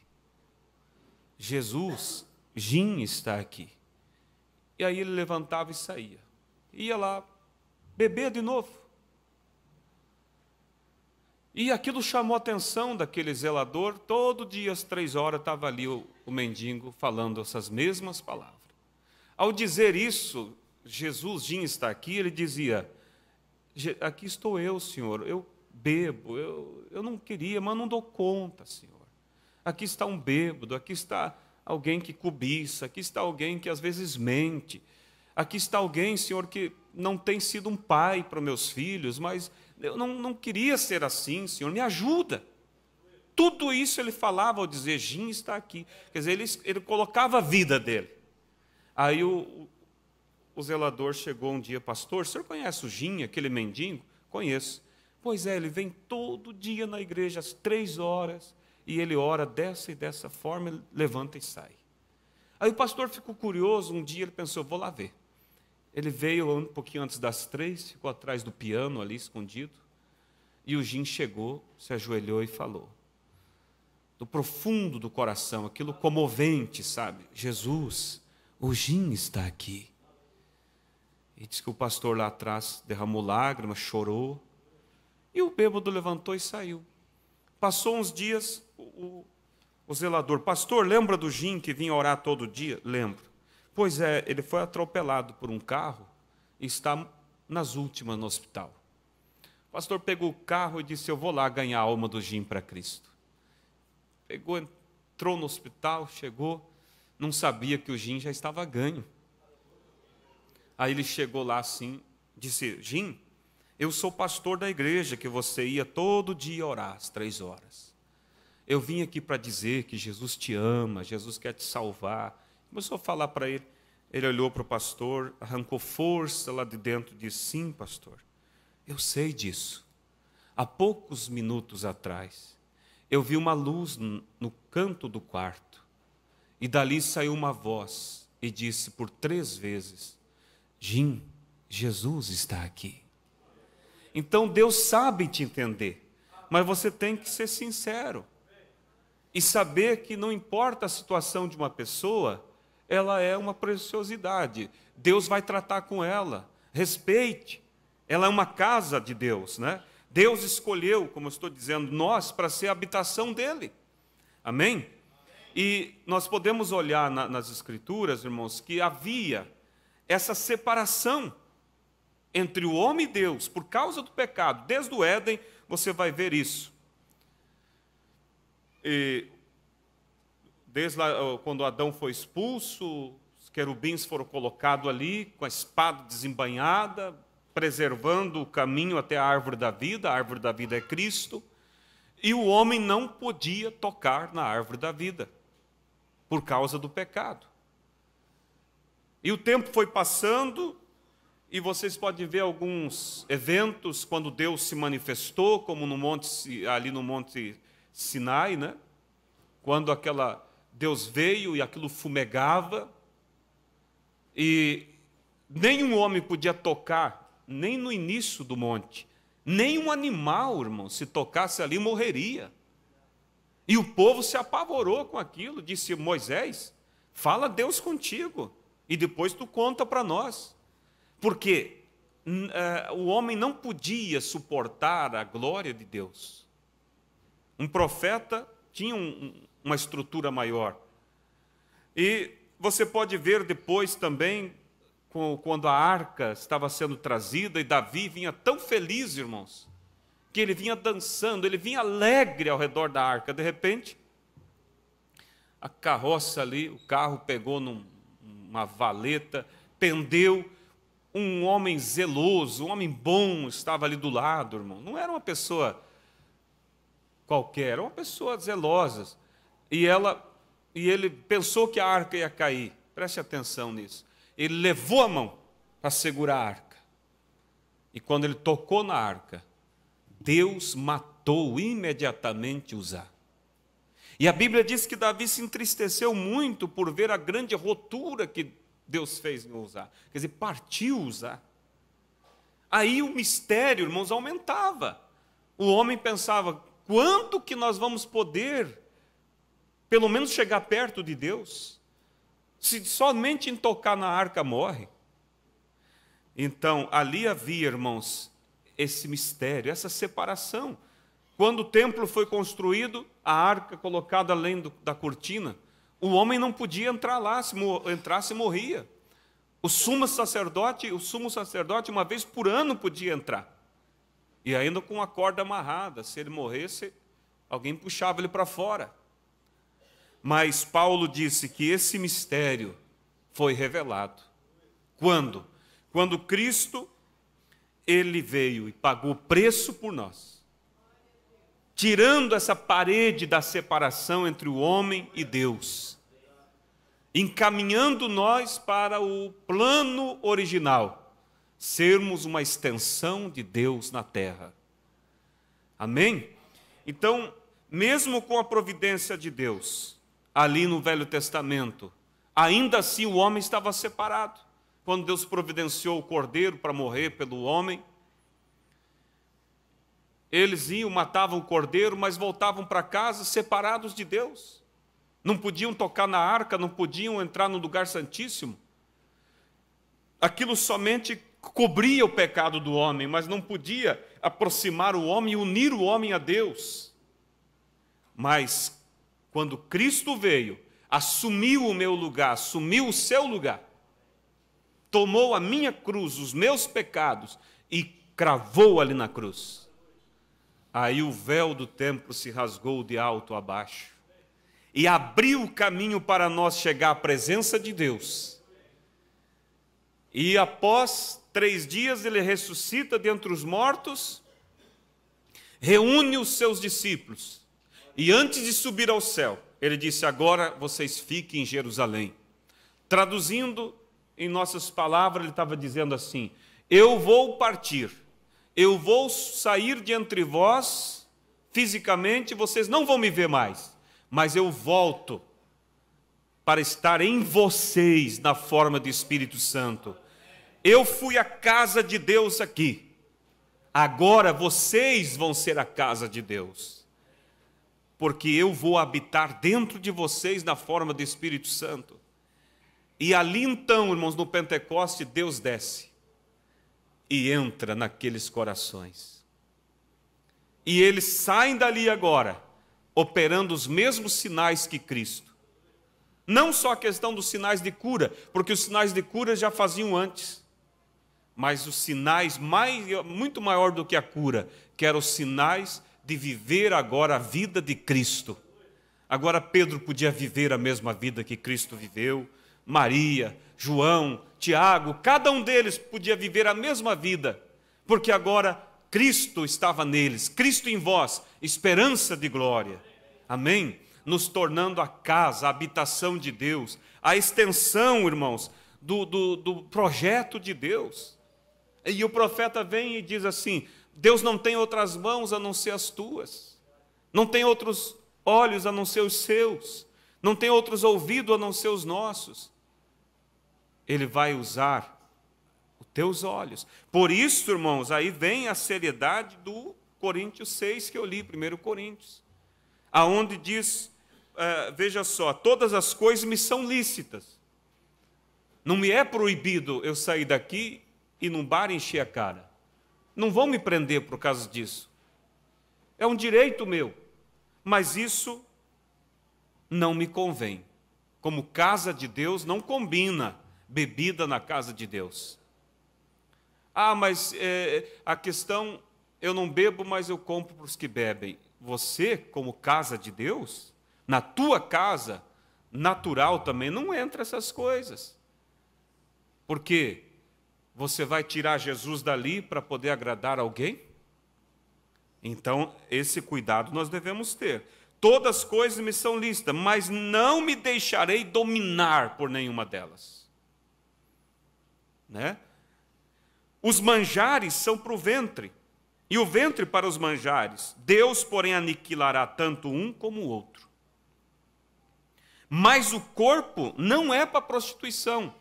Jesus, Jim está aqui. E aí ele levantava e saía. Ia lá beber de novo. E aquilo chamou a atenção daquele zelador. Todo dia às 3 horas estava ali o mendigo falando essas mesmas palavras. Ao dizer isso, Jesus, Jim está aqui, ele dizia: aqui estou eu, Senhor, eu bebo, eu não queria, mas não dou conta, Senhor. Aqui está um bêbado, aqui está alguém que cobiça, aqui está alguém que às vezes mente, aqui está alguém, Senhor, que não tem sido um pai para meus filhos, mas eu não queria ser assim, Senhor, me ajuda. Tudo isso ele falava ao dizer: Jim está aqui. Quer dizer, ele colocava a vida dele. Aí o zelador chegou um dia: pastor, o senhor conhece o Jim, aquele mendigo? Conheço. Pois é, ele vem todo dia na igreja às 3 horas, e ele ora dessa e dessa forma, ele levanta e sai. Aí o pastor ficou curioso, um dia ele pensou: vou lá ver. Ele veio um pouquinho antes das 3, ficou atrás do piano ali, escondido. E o Jim chegou, se ajoelhou e falou, do profundo do coração, aquilo comovente, sabe? Jesus, o Jim está aqui. E diz que o pastor lá atrás derramou lágrimas, chorou. E o bêbado levantou e saiu. Passou uns dias, o zelador: pastor, lembra do Jim que vinha orar todo dia? Lembro. Pois é, ele foi atropelado por um carro e está nas últimas no hospital. O pastor pegou o carro e disse: eu vou lá ganhar a alma do Jim para Cristo. Pegou, entrou no hospital, chegou, não sabia que o Jim já estava ganho. Aí ele chegou lá assim, disse: Jim, eu sou pastor da igreja que você ia todo dia orar às 3 horas. Eu vim aqui para dizer que Jesus te ama, Jesus quer te salvar. Começou a falar para ele. Ele olhou para o pastor, arrancou força lá de dentro e disse: sim, pastor, eu sei disso. Há poucos minutos atrás, eu vi uma luz no canto do quarto, e dali saiu uma voz e disse por 3 vezes: Jim, Jesus está aqui. Então Deus sabe te entender, mas você tem que ser sincero e saber que não importa a situação de uma pessoa, ela é uma preciosidade. Deus vai tratar com ela. Respeite. Ela é uma casa de Deus, né? Deus escolheu, como eu estou dizendo, nós para ser a habitação dele. Amém? E nós podemos olhar nas Escrituras, irmãos, que havia essa separação entre o homem e Deus, por causa do pecado, desde o Éden, você vai ver isso. E desde lá, quando Adão foi expulso, os querubins foram colocados ali, com a espada desembainhada, preservando o caminho até a árvore da vida é Cristo, e o homem não podia tocar na árvore da vida, por causa do pecado. E o tempo foi passando, e vocês podem ver alguns eventos quando Deus se manifestou, como ali no Monte Sinai, né? Quando Deus veio e aquilo fumegava, e nenhum homem podia tocar, nem no início do monte, nem um animal, irmão, se tocasse ali, morreria. E o povo se apavorou com aquilo, disse: Moisés, fala Deus contigo, e depois tu conta para nós. Porque o homem não podia suportar a glória de Deus. Um profeta tinha uma estrutura maior. E você pode ver depois também, quando a arca estava sendo trazida, e Davi vinha tão feliz, irmãos, que ele vinha dançando, ele vinha alegre ao redor da arca. De repente, a carroça ali, o carro pegou numa valeta, pendeu. Um homem zeloso, um homem bom estava ali do lado, irmão. Não era uma pessoa qualquer, era uma pessoa zelosa. E ele pensou que a arca ia cair. Preste atenção nisso. Ele levou a mão para segurar a arca. E quando ele tocou na arca, Deus matou imediatamente Uzá. E a Bíblia diz que Davi se entristeceu muito por ver a grande rotura que Deus fez em Uzá. Quer dizer, partiu Uzá. Aí o mistério, irmãos, aumentava. O homem pensava: quando que nós vamos poder, pelo menos, chegar perto de Deus? Se somente em tocar na arca morre. Então, ali havia, irmãos, esse mistério, essa separação. Quando o templo foi construído, a arca colocada além da cortina, o homem não podia entrar lá, se entrasse morria. O sumo sacerdote, uma vez por ano podia entrar. E ainda com a corda amarrada. Se ele morresse, alguém puxava ele para fora. Mas Paulo disse que esse mistério foi revelado. Quando? Quando Cristo, ele veio e pagou o preço por nós, tirando essa parede da separação entre o homem e Deus, encaminhando nós para o plano original, sermos uma extensão de Deus na terra. Amém? Então, mesmo com a providência de Deus, ali no Velho Testamento, ainda assim o homem estava separado. Quando Deus providenciou o cordeiro para morrer pelo homem, eles iam, matavam o cordeiro, mas voltavam para casa separados de Deus. Não podiam tocar na arca, não podiam entrar no lugar santíssimo. Aquilo somente cobria o pecado do homem, mas não podia aproximar o homem e unir o homem a Deus. Mas, quando Cristo veio, assumiu o meu lugar, assumiu o seu lugar, tomou a minha cruz, os meus pecados, e cravou ali na cruz. Aí o véu do templo se rasgou de alto a baixo e abriu o caminho para nós chegar à presença de Deus. E após 3 dias ele ressuscita dentre os mortos, reúne os seus discípulos, e antes de subir ao céu, ele disse: agora vocês fiquem em Jerusalém. Traduzindo em nossas palavras, ele estava dizendo assim: eu vou partir, eu vou sair de entre vós fisicamente, vocês não vão me ver mais, mas eu volto para estar em vocês na forma de Espírito Santo. Eu fui a casa de Deus aqui, agora vocês vão ser a casa de Deus, porque eu vou habitar dentro de vocês na forma do Espírito Santo. E ali então, irmãos, no Pentecoste, Deus desce e entra naqueles corações. E eles saem dali agora, operando os mesmos sinais que Cristo. Não só a questão dos sinais de cura, porque os sinais de cura já faziam antes. mas os sinais muito maior do que a cura, que eram os sinais de viver agora a vida de Cristo. Agora Pedro podia viver a mesma vida que Cristo viveu, Maria, João, Tiago, cada um deles podia viver a mesma vida, porque agora Cristo estava neles, Cristo em vós, esperança de glória. Amém? Nos tornando a casa, a habitação de Deus, a extensão, irmãos, do projeto de Deus. E o profeta vem e diz assim: Deus não tem outras mãos a não ser as tuas, não tem outros olhos a não ser os seus, não tem outros ouvidos a não ser os nossos. Ele vai usar os teus olhos. Por isso, irmãos, aí vem a seriedade do Coríntios 6 que eu li, 1 Coríntios, aonde diz, veja só, todas as coisas me são lícitas. Não me é proibido eu sair daqui e num bar encher a cara. Não vão me prender por causa disso. É um direito meu. Mas isso não me convém. Como casa de Deus, não combina bebida na casa de Deus. Ah, mas a questão, eu não bebo, mas eu compro para os que bebem. Você, como casa de Deus, na tua casa, natural também, não entra essas coisas. Porque você vai tirar Jesus dali para poder agradar alguém? Então, esse cuidado nós devemos ter. Todas as coisas me são lícitas, mas não me deixarei dominar por nenhuma delas. Né? Os manjares são para o ventre, e o ventre para os manjares. Deus, porém, aniquilará tanto um como o outro. Mas o corpo não é para a prostituição,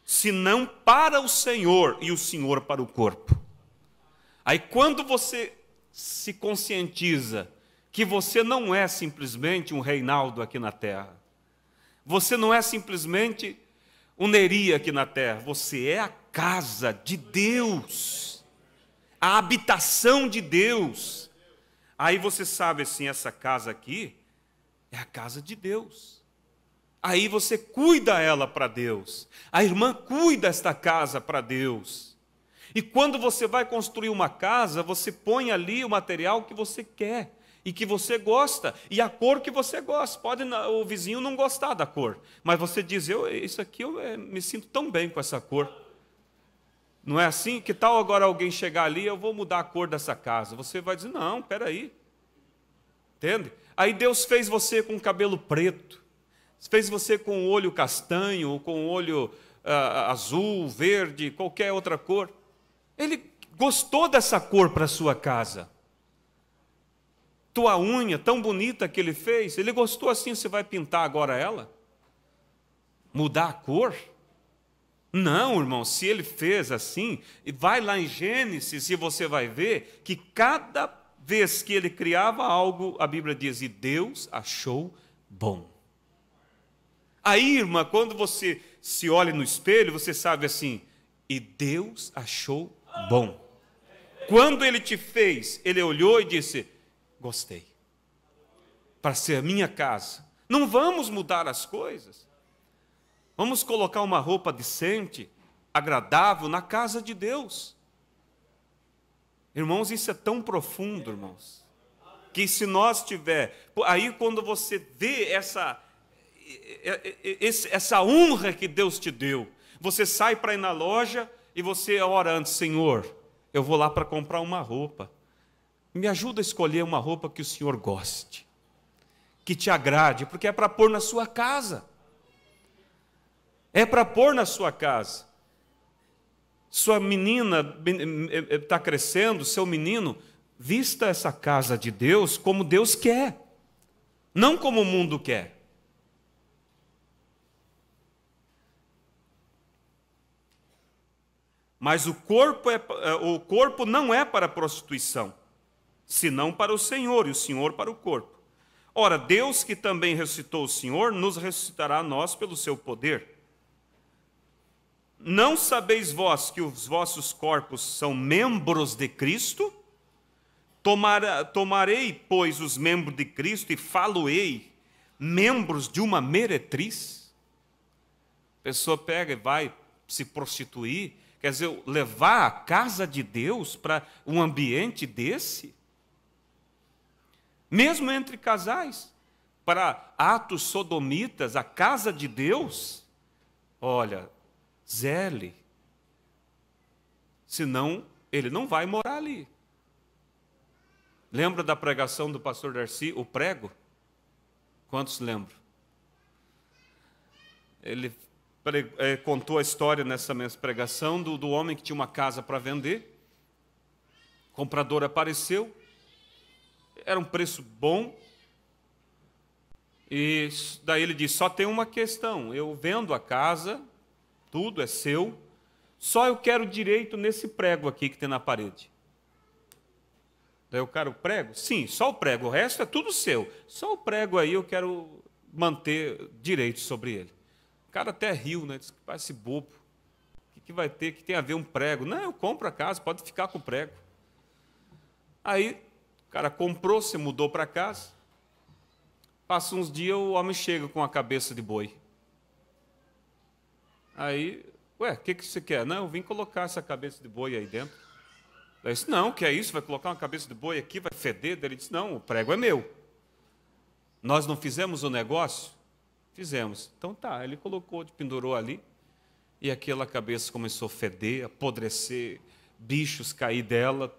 senão para o Senhor, e o Senhor para o corpo. Aí quando você se conscientiza que você não é simplesmente um Reinaldo aqui na terra, você não é simplesmente um Neri aqui na terra, você é a casa de Deus, a habitação de Deus. Aí você sabe assim, essa casa aqui é a casa de Deus. Aí você cuida ela para Deus. A irmã cuida esta casa para Deus. E quando você vai construir uma casa, você põe ali o material que você quer e que você gosta, e a cor que você gosta. Pode o vizinho não gostar da cor, mas você diz, isso aqui eu me sinto tão bem com essa cor. Não é assim? Que tal agora alguém chegar ali, eu vou mudar a cor dessa casa? Você vai dizer, não, peraí. Entende? Aí Deus fez você com cabelo preto, fez você com o olho castanho, ou com o olho azul, verde, qualquer outra cor. Ele gostou dessa cor para a sua casa. Tua unha tão bonita que ele fez, ele gostou assim, você vai pintar agora ela? Mudar a cor? Não, irmão, se ele fez assim, vai lá em Gênesis e você vai ver que cada vez que ele criava algo, a Bíblia diz, e Deus achou bom. Aí, irmã, quando você se olha no espelho, você sabe assim, e Deus achou bom. Quando ele te fez, ele olhou e disse, gostei, para ser a minha casa. Não vamos mudar as coisas. Vamos colocar uma roupa decente, agradável, na casa de Deus. Irmãos, isso é tão profundo, irmãos, que se nós tiver... Aí quando você vê essa honra que Deus te deu, você sai para ir na loja e você ora antes, Senhor, eu vou lá para comprar uma roupa. Me ajuda a escolher uma roupa que o Senhor goste, que te agrade, porque é para pôr na sua casa. É para pôr na sua casa. Sua menina está crescendo, seu menino, vista essa casa de Deus como Deus quer, não como o mundo quer. Mas o corpo não é para a prostituição, senão para o Senhor, e o Senhor para o corpo. Ora, Deus que também ressuscitou o Senhor, nos ressuscitará a nós pelo seu poder. Não sabeis vós que os vossos corpos são membros de Cristo? Tomarei, pois, os membros de Cristo e falo-ei membros de uma meretriz? A pessoa pega e vai se prostituir, Quer dizer, levar a casa de Deus para um ambiente desse? Mesmo entre casais, para atos sodomitas, a casa de Deus, olha, zele, senão ele não vai morar ali. Lembra da pregação do pastor Darcy, o prego? Quantos lembram? Ele contou a história nessa mesma pregação do homem que tinha uma casa para vender. O comprador apareceu, era um preço bom, e daí ele disse: só tem uma questão, eu vendo a casa, tudo é seu, só eu quero direito nesse prego aqui que tem na parede. Daí o cara: o prego? Sim, só o prego, o resto é tudo seu, só o prego aí eu quero manter direito sobre ele. O cara até riu, né? Disse: que parece bobo. O que vai ter? Que tem a ver um prego? Não, eu compro a casa, pode ficar com o prego. Aí o cara comprou, se mudou para casa. Passa uns dias, o homem chega com a cabeça de boi. Aí, ué, o que você quer? Não, eu vim colocar essa cabeça de boi aí dentro. Ele disse: não, que é isso? Vai colocar uma cabeça de boi aqui, vai feder? Ele disse: não, o prego é meu. Nós não fizemos o negócio? Fizemos. Então tá, ele colocou, pendurou ali, e aquela cabeça começou a feder, apodrecer, bichos cair dela,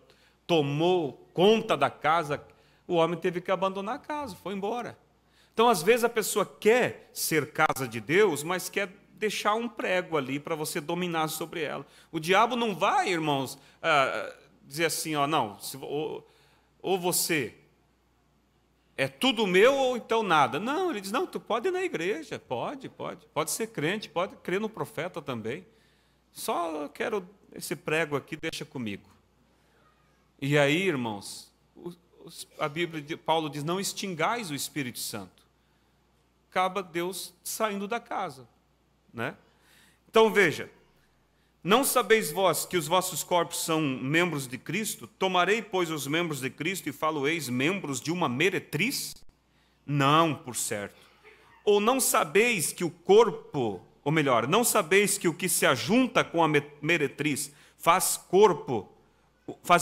tomou conta da casa, o homem teve que abandonar a casa, foi embora. Então, às vezes, a pessoa quer ser casa de Deus, mas quer deixar um prego ali para você dominar sobre ela. O diabo não vai, irmãos, dizer assim, ó, não, ou você é tudo meu ou então nada. Não, ele diz: não, tu pode ir na igreja, pode ser crente, pode crer no profeta também. Só eu quero esse prego aqui, deixa comigo. E aí, irmãos, a Bíblia de Paulo diz: não extingais o Espírito Santo. Acaba Deus saindo da casa, né? Então veja: não sabeis vós que os vossos corpos são membros de Cristo? Tomarei, pois, os membros de Cristo e falo-eis membros de uma meretriz? Não, por certo. Ou não sabeis que o corpo, ou melhor, não sabeis que o que se ajunta com a meretriz faz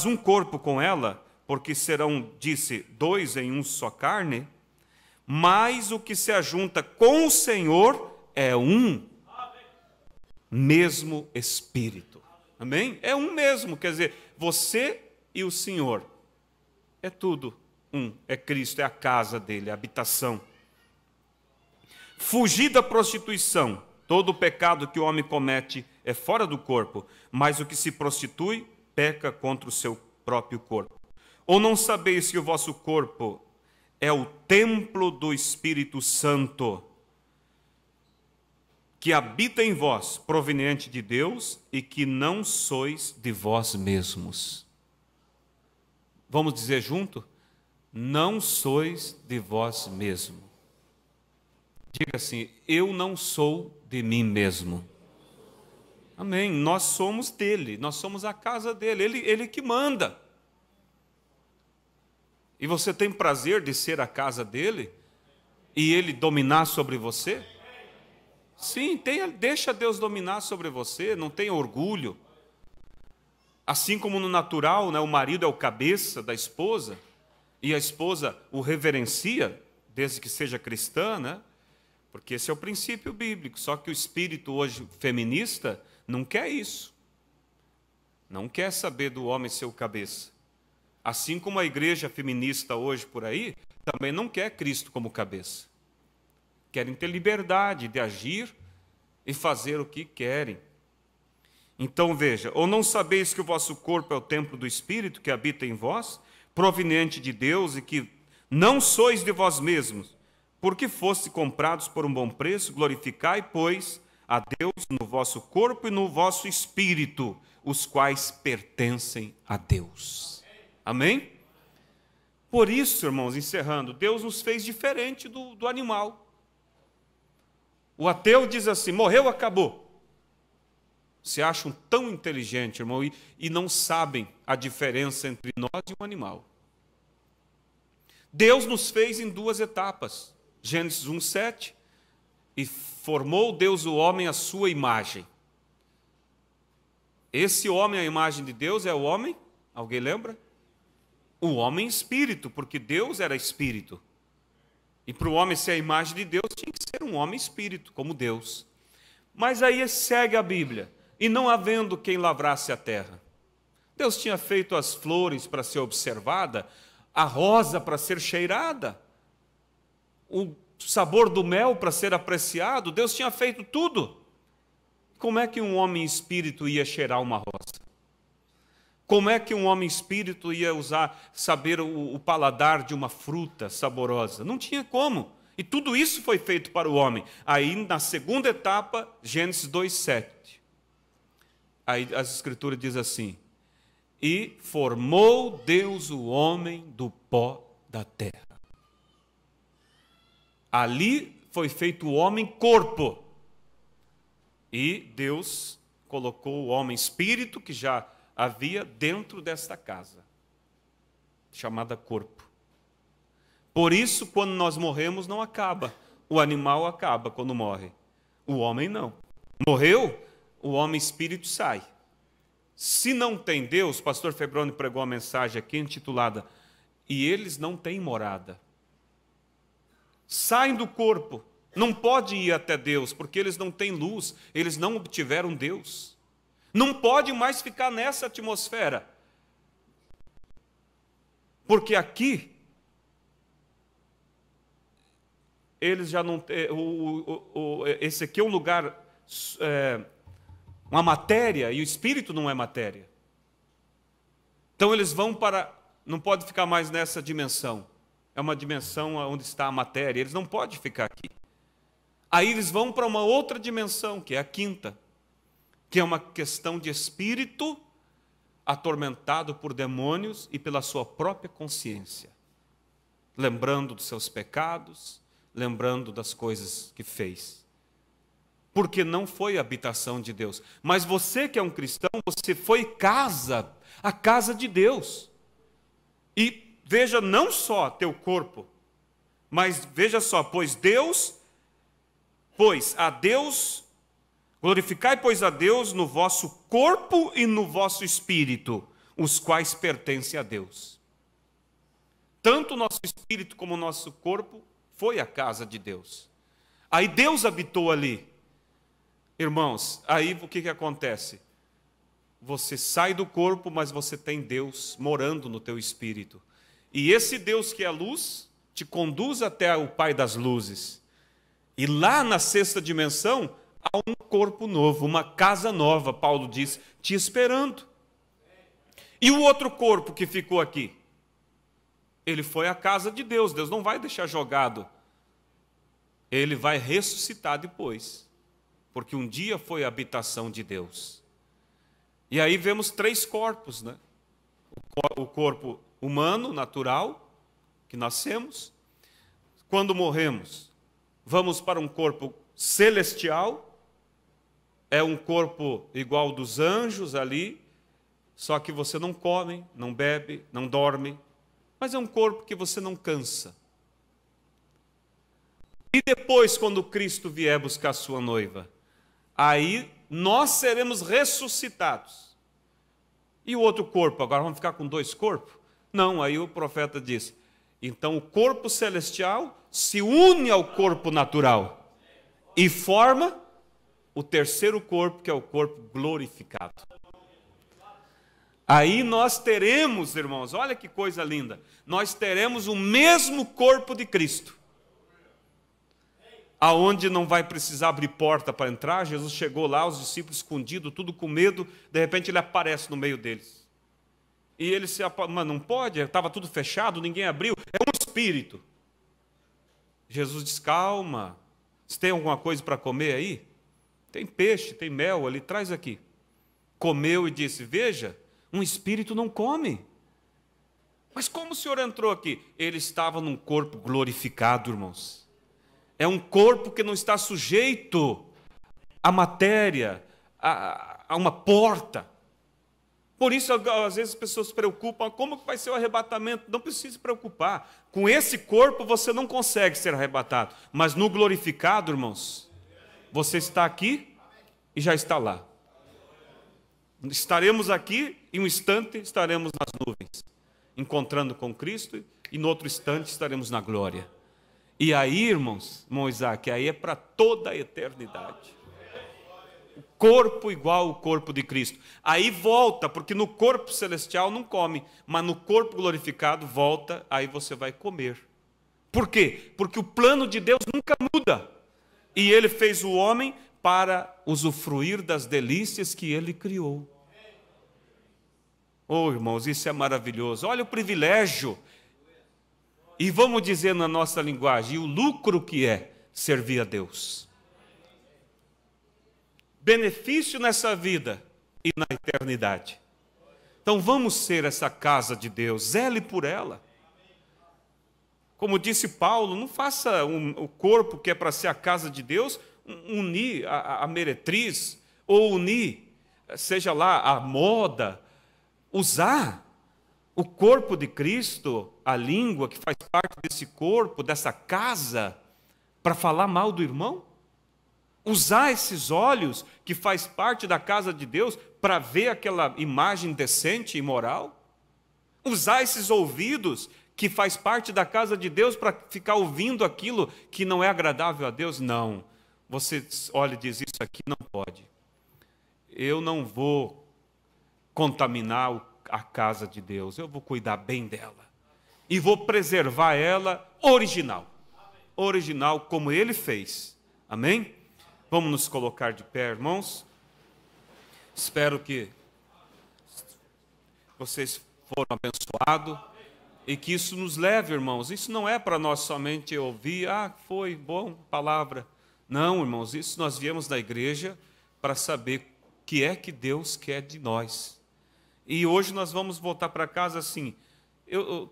um corpo com ela, porque serão, disse, dois em um só carne? Mas o que se ajunta com o Senhor é um mesmo Espírito. Amém? É um mesmo, quer dizer, você e o Senhor é tudo um, é Cristo, é a casa dele, a habitação. Fugir da prostituição. Todo o pecado que o homem comete é fora do corpo, mas o que se prostitui peca contra o seu próprio corpo. Ou não sabeis que o vosso corpo é o templo do Espírito Santo, que habita em vós, proveniente de Deus, e que não sois de vós mesmos? Vamos dizer junto? Não sois de vós mesmo. Diga assim: eu não sou de mim mesmo. Amém. Nós somos dele, nós somos a casa dele, ele que manda. E você tem prazer de ser a casa dele e ele dominar sobre você? Sim, deixa Deus dominar sobre você, não tenha orgulho. Assim como no natural, né, o marido é o cabeça da esposa e a esposa o reverencia, desde que seja cristã, né? Porque esse é o princípio bíblico. Só que o espírito hoje feminista não quer isso. Não quer saber do homem ser o cabeça. Assim como a igreja feminista hoje por aí, também não quer Cristo como cabeça. Querem ter liberdade de agir e fazer o que querem. Então veja: ou não sabeis que o vosso corpo é o templo do Espírito que habita em vós, proveniente de Deus, e que não sois de vós mesmos, porque foste comprados por um bom preço? Glorificai, pois, a Deus no vosso corpo e no vosso espírito, os quais pertencem a Deus. Amém? Por isso, irmãos, encerrando, Deus nos fez diferente do animal. O ateu diz assim: morreu, acabou. Se acham tão inteligentes, irmão, e não sabem a diferença entre nós e um animal. Deus nos fez em duas etapas. Gênesis 1:7, e formou Deus o homem à sua imagem. Esse homem, a imagem de Deus, é o homem, alguém lembra? O homem espírito, porque Deus era espírito. E para o homem ser a imagem de Deus, tinha que ser um homem espírito, como Deus. Mas aí segue a Bíblia. E não havendo quem lavrasse a terra. Deus tinha feito as flores para ser observada, a rosa para ser cheirada, o sabor do mel para ser apreciado. Deus tinha feito tudo. Como é que um homem espírito ia cheirar uma rosa? Como é que um homem espírito ia saber o paladar de uma fruta saborosa? Não tinha como. E tudo isso foi feito para o homem. Aí, na segunda etapa, Gênesis 2:7. Aí as escrituras dizem assim: e formou Deus o homem do pó da terra. Ali foi feito o homem corpo. E Deus colocou o homem espírito, que já havia dentro desta casa, chamada corpo. Por isso, quando nós morremos, não acaba. O animal acaba quando morre. O homem não. Morreu, o homem espírito sai. Se não tem Deus, o pastor Febroni pregou uma mensagem aqui intitulada "E eles não têm morada". Saem do corpo, não pode ir até Deus, porque eles não têm luz, eles não obtiveram Deus. Não pode mais ficar nessa atmosfera. Porque aqui, eles já não têm. Esse aqui é um lugar, uma matéria, e o espírito não é matéria. Então eles vão para. Não pode ficar mais nessa dimensão. É uma dimensão onde está a matéria. Eles não podem ficar aqui. Aí eles vão para uma outra dimensão, que é a quinta, que é uma questão de espírito atormentado por demônios e pela sua própria consciência, lembrando dos seus pecados, lembrando das coisas que fez. Porque não foi a habitação de Deus. Mas você que é um cristão, você foi a casa de Deus. E veja não só teu corpo, mas veja só, glorificai, pois, a Deus no vosso corpo e no vosso espírito, os quais pertencem a Deus. Tanto o nosso espírito como o nosso corpo foi a casa de Deus. Aí Deus habitou ali. Irmãos, aí o que acontece? Você sai do corpo, mas você tem Deus morando no teu espírito. E esse Deus que é a luz, te conduz até o Pai das luzes. E lá na sexta dimensão, há um corpo novo, uma casa nova, Paulo diz, te esperando. E o outro corpo que ficou aqui? Ele foi à casa de Deus. Deus não vai deixar jogado. Ele vai ressuscitar depois. Porque um dia foi a habitação de Deus. E aí vemos 3 corpos, né? O corpo humano, natural, que nascemos. Quando morremos, vamos para um corpo celestial. É um corpo igual dos anjos ali, só que você não come, não bebe, não dorme, mas é um corpo que você não cansa. E depois, quando Cristo vier buscar sua noiva, aí nós seremos ressuscitados. E o outro corpo, agora vamos ficar com 2 corpos? Não, aí o profeta diz, então o corpo celestial se une ao corpo natural e forma o terceiro corpo, que é o corpo glorificado. Aí nós teremos, irmãos, olha que coisa linda, nós teremos o mesmo corpo de Cristo. Aonde não vai precisar abrir porta para entrar. Jesus chegou lá, os discípulos escondidos, tudo com medo, de repente ele aparece no meio deles. E ele mas não pode, estava tudo fechado, ninguém abriu, é um espírito. Jesus diz, calma, você tem alguma coisa para comer aí? Tem peixe, tem mel ali, traz aqui. Comeu e disse, veja, um espírito não come. Mas como o senhor entrou aqui? Ele estava num corpo glorificado, irmãos. É um corpo que não está sujeito à matéria, a uma porta. Por isso, às vezes, as pessoas se preocupam, como vai ser o arrebatamento? Não precisa se preocupar. Com esse corpo, você não consegue ser arrebatado. Mas no glorificado, irmãos, você está aqui e já está lá. Estaremos aqui, em um instante estaremos nas nuvens, encontrando com Cristo, e no outro instante estaremos na glória. E aí, irmãos, irmão Isaac, aí é para toda a eternidade. O corpo igual ao corpo de Cristo. Aí volta, porque no corpo celestial não come, mas no corpo glorificado volta, aí você vai comer. Por quê? Porque o plano de Deus nunca muda. E Ele fez o homem para usufruir das delícias que Ele criou. Oh, irmãos, isso é maravilhoso. Olha o privilégio. E vamos dizer na nossa linguagem, o lucro que é servir a Deus. Benefício nessa vida e na eternidade. Então vamos ser essa casa de Deus, zele por ela. Como disse Paulo, não faça o corpo que é para ser a casa de Deus, unir a meretriz, ou unir, seja lá, a moda, usar o corpo de Cristo, a língua que faz parte desse corpo, dessa casa, para falar mal do irmão? Usar esses olhos que faz parte da casa de Deus para ver aquela imagem decente e moral? Usar esses ouvidos que faz parte da casa de Deus para ficar ouvindo aquilo que não é agradável a Deus? Não. Você olha e diz, isso aqui não pode. Eu não vou contaminar a casa de Deus, eu vou cuidar bem dela. E vou preservar ela original. Original como Ele fez. Amém? Vamos nos colocar de pé, irmãos. Espero que vocês foram abençoados e que isso nos leve, irmãos. Isso não é para nós somente ouvir, foi bom, palavra. Não, irmãos, isso nós viemos da igreja para saber o que é que Deus quer de nós. E hoje nós vamos voltar para casa assim.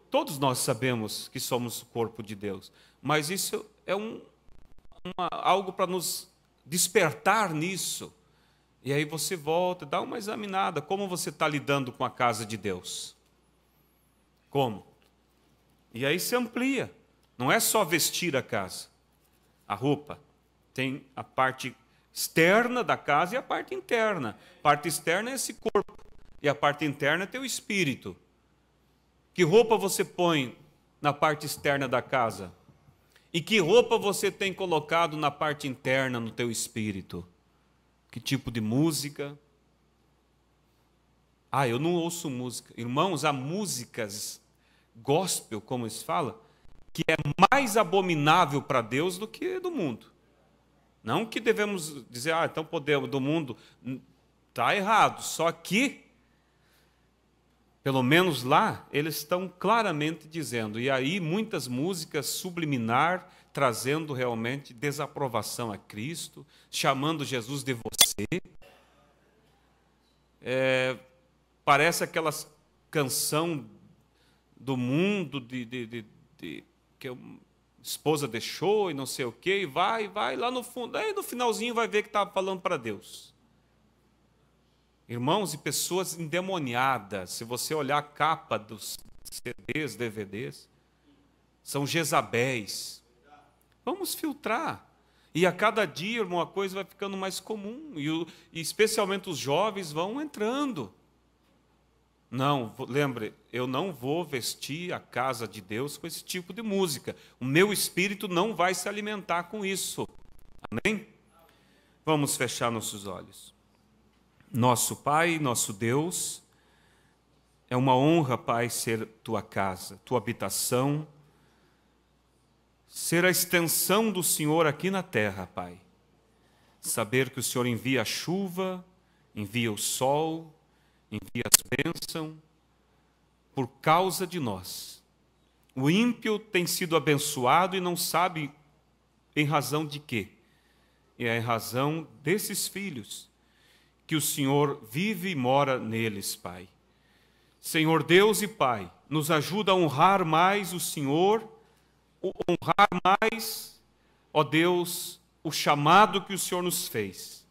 Todos nós sabemos que somos o corpo de Deus, mas isso é algo para nos despertar nisso. E aí você volta, dá uma examinada, como você está lidando com a casa de Deus? Como? E aí se amplia, não é só vestir a casa, a roupa, tem a parte externa da casa e a parte interna. A parte externa é esse corpo, e a parte interna é teu espírito. Que roupa você põe na parte externa da casa? E que roupa você tem colocado na parte interna, no teu espírito? Que tipo de música? Eu não ouço música. Irmãos, há músicas gospel, como se fala, que é mais abominável para Deus do que do mundo. Não que devemos dizer, então podemos, do mundo. Está errado, só que, pelo menos lá, eles estão claramente dizendo, e aí muitas músicas subliminar, trazendo realmente desaprovação a Cristo, chamando Jesus de você. Parece aquela canção do mundo que a esposa deixou e não sei o quê, e vai lá no fundo, aí no finalzinho vai ver que estava falando para Deus. Irmãos, e pessoas endemoniadas, se você olhar a capa dos CDs, DVDs, são Jezabéis. Vamos filtrar. E a cada dia, irmão, a coisa vai ficando mais comum. E especialmente os jovens vão entrando. Não, lembre, eu não vou vestir a casa de Deus com esse tipo de música. O meu espírito não vai se alimentar com isso. Amém? Vamos fechar nossos olhos. Nosso Pai, nosso Deus, é uma honra, Pai, ser tua casa, tua habitação, ser a extensão do Senhor aqui na terra, Pai. Saber que o Senhor envia a chuva, envia o sol, envia as bênçãos, por causa de nós. O ímpio tem sido abençoado e não sabe em razão de quê. É em razão desses filhos, que o Senhor vive e mora neles, Pai. Senhor Deus e Pai, nos ajuda a honrar mais o Senhor, honrar mais, ó Deus, o chamado que o Senhor nos fez.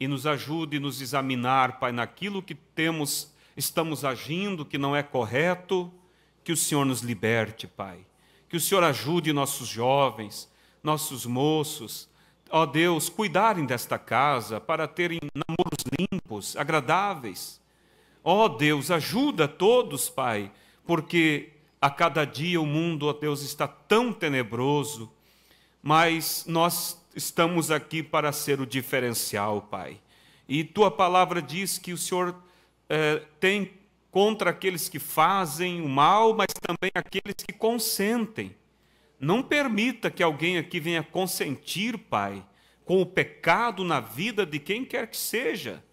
E nos ajude a nos examinar, Pai, naquilo que estamos agindo, que não é correto, que o Senhor nos liberte, Pai. Que o Senhor ajude nossos jovens, nossos moços, ó Deus, cuidarem desta casa para terem namoros limpos, agradáveis. Ó Deus, ajuda todos, Pai, porque a cada dia o mundo, ó Deus, está tão tenebroso, mas nós estamos aqui para ser o diferencial, Pai. E Tua palavra diz que o Senhor tem contra aqueles que fazem o mal, mas também aqueles que consentem. Não permita que alguém aqui venha consentir, Pai, com o pecado na vida de quem quer que seja.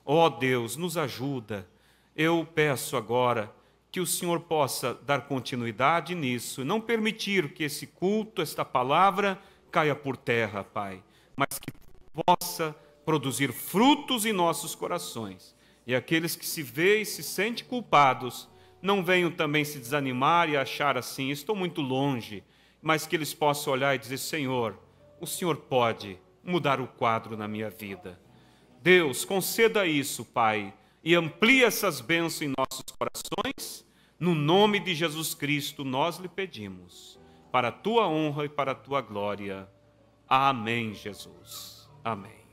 Ó Deus, nos ajuda. Eu peço agora que o Senhor possa dar continuidade nisso, não permitir que esse culto, esta palavra, caia por terra, Pai, mas que possa produzir frutos em nossos corações. E aqueles que se veem e se sentem culpados, não venham também se desanimar e achar assim, estou muito longe, mas que eles possam olhar e dizer, Senhor, o Senhor pode mudar o quadro na minha vida. Deus, conceda isso, Pai, e amplie essas bênçãos em nossos corações. No nome de Jesus Cristo, nós lhe pedimos, para a Tua honra e para a Tua glória. Amém, Jesus. Amém.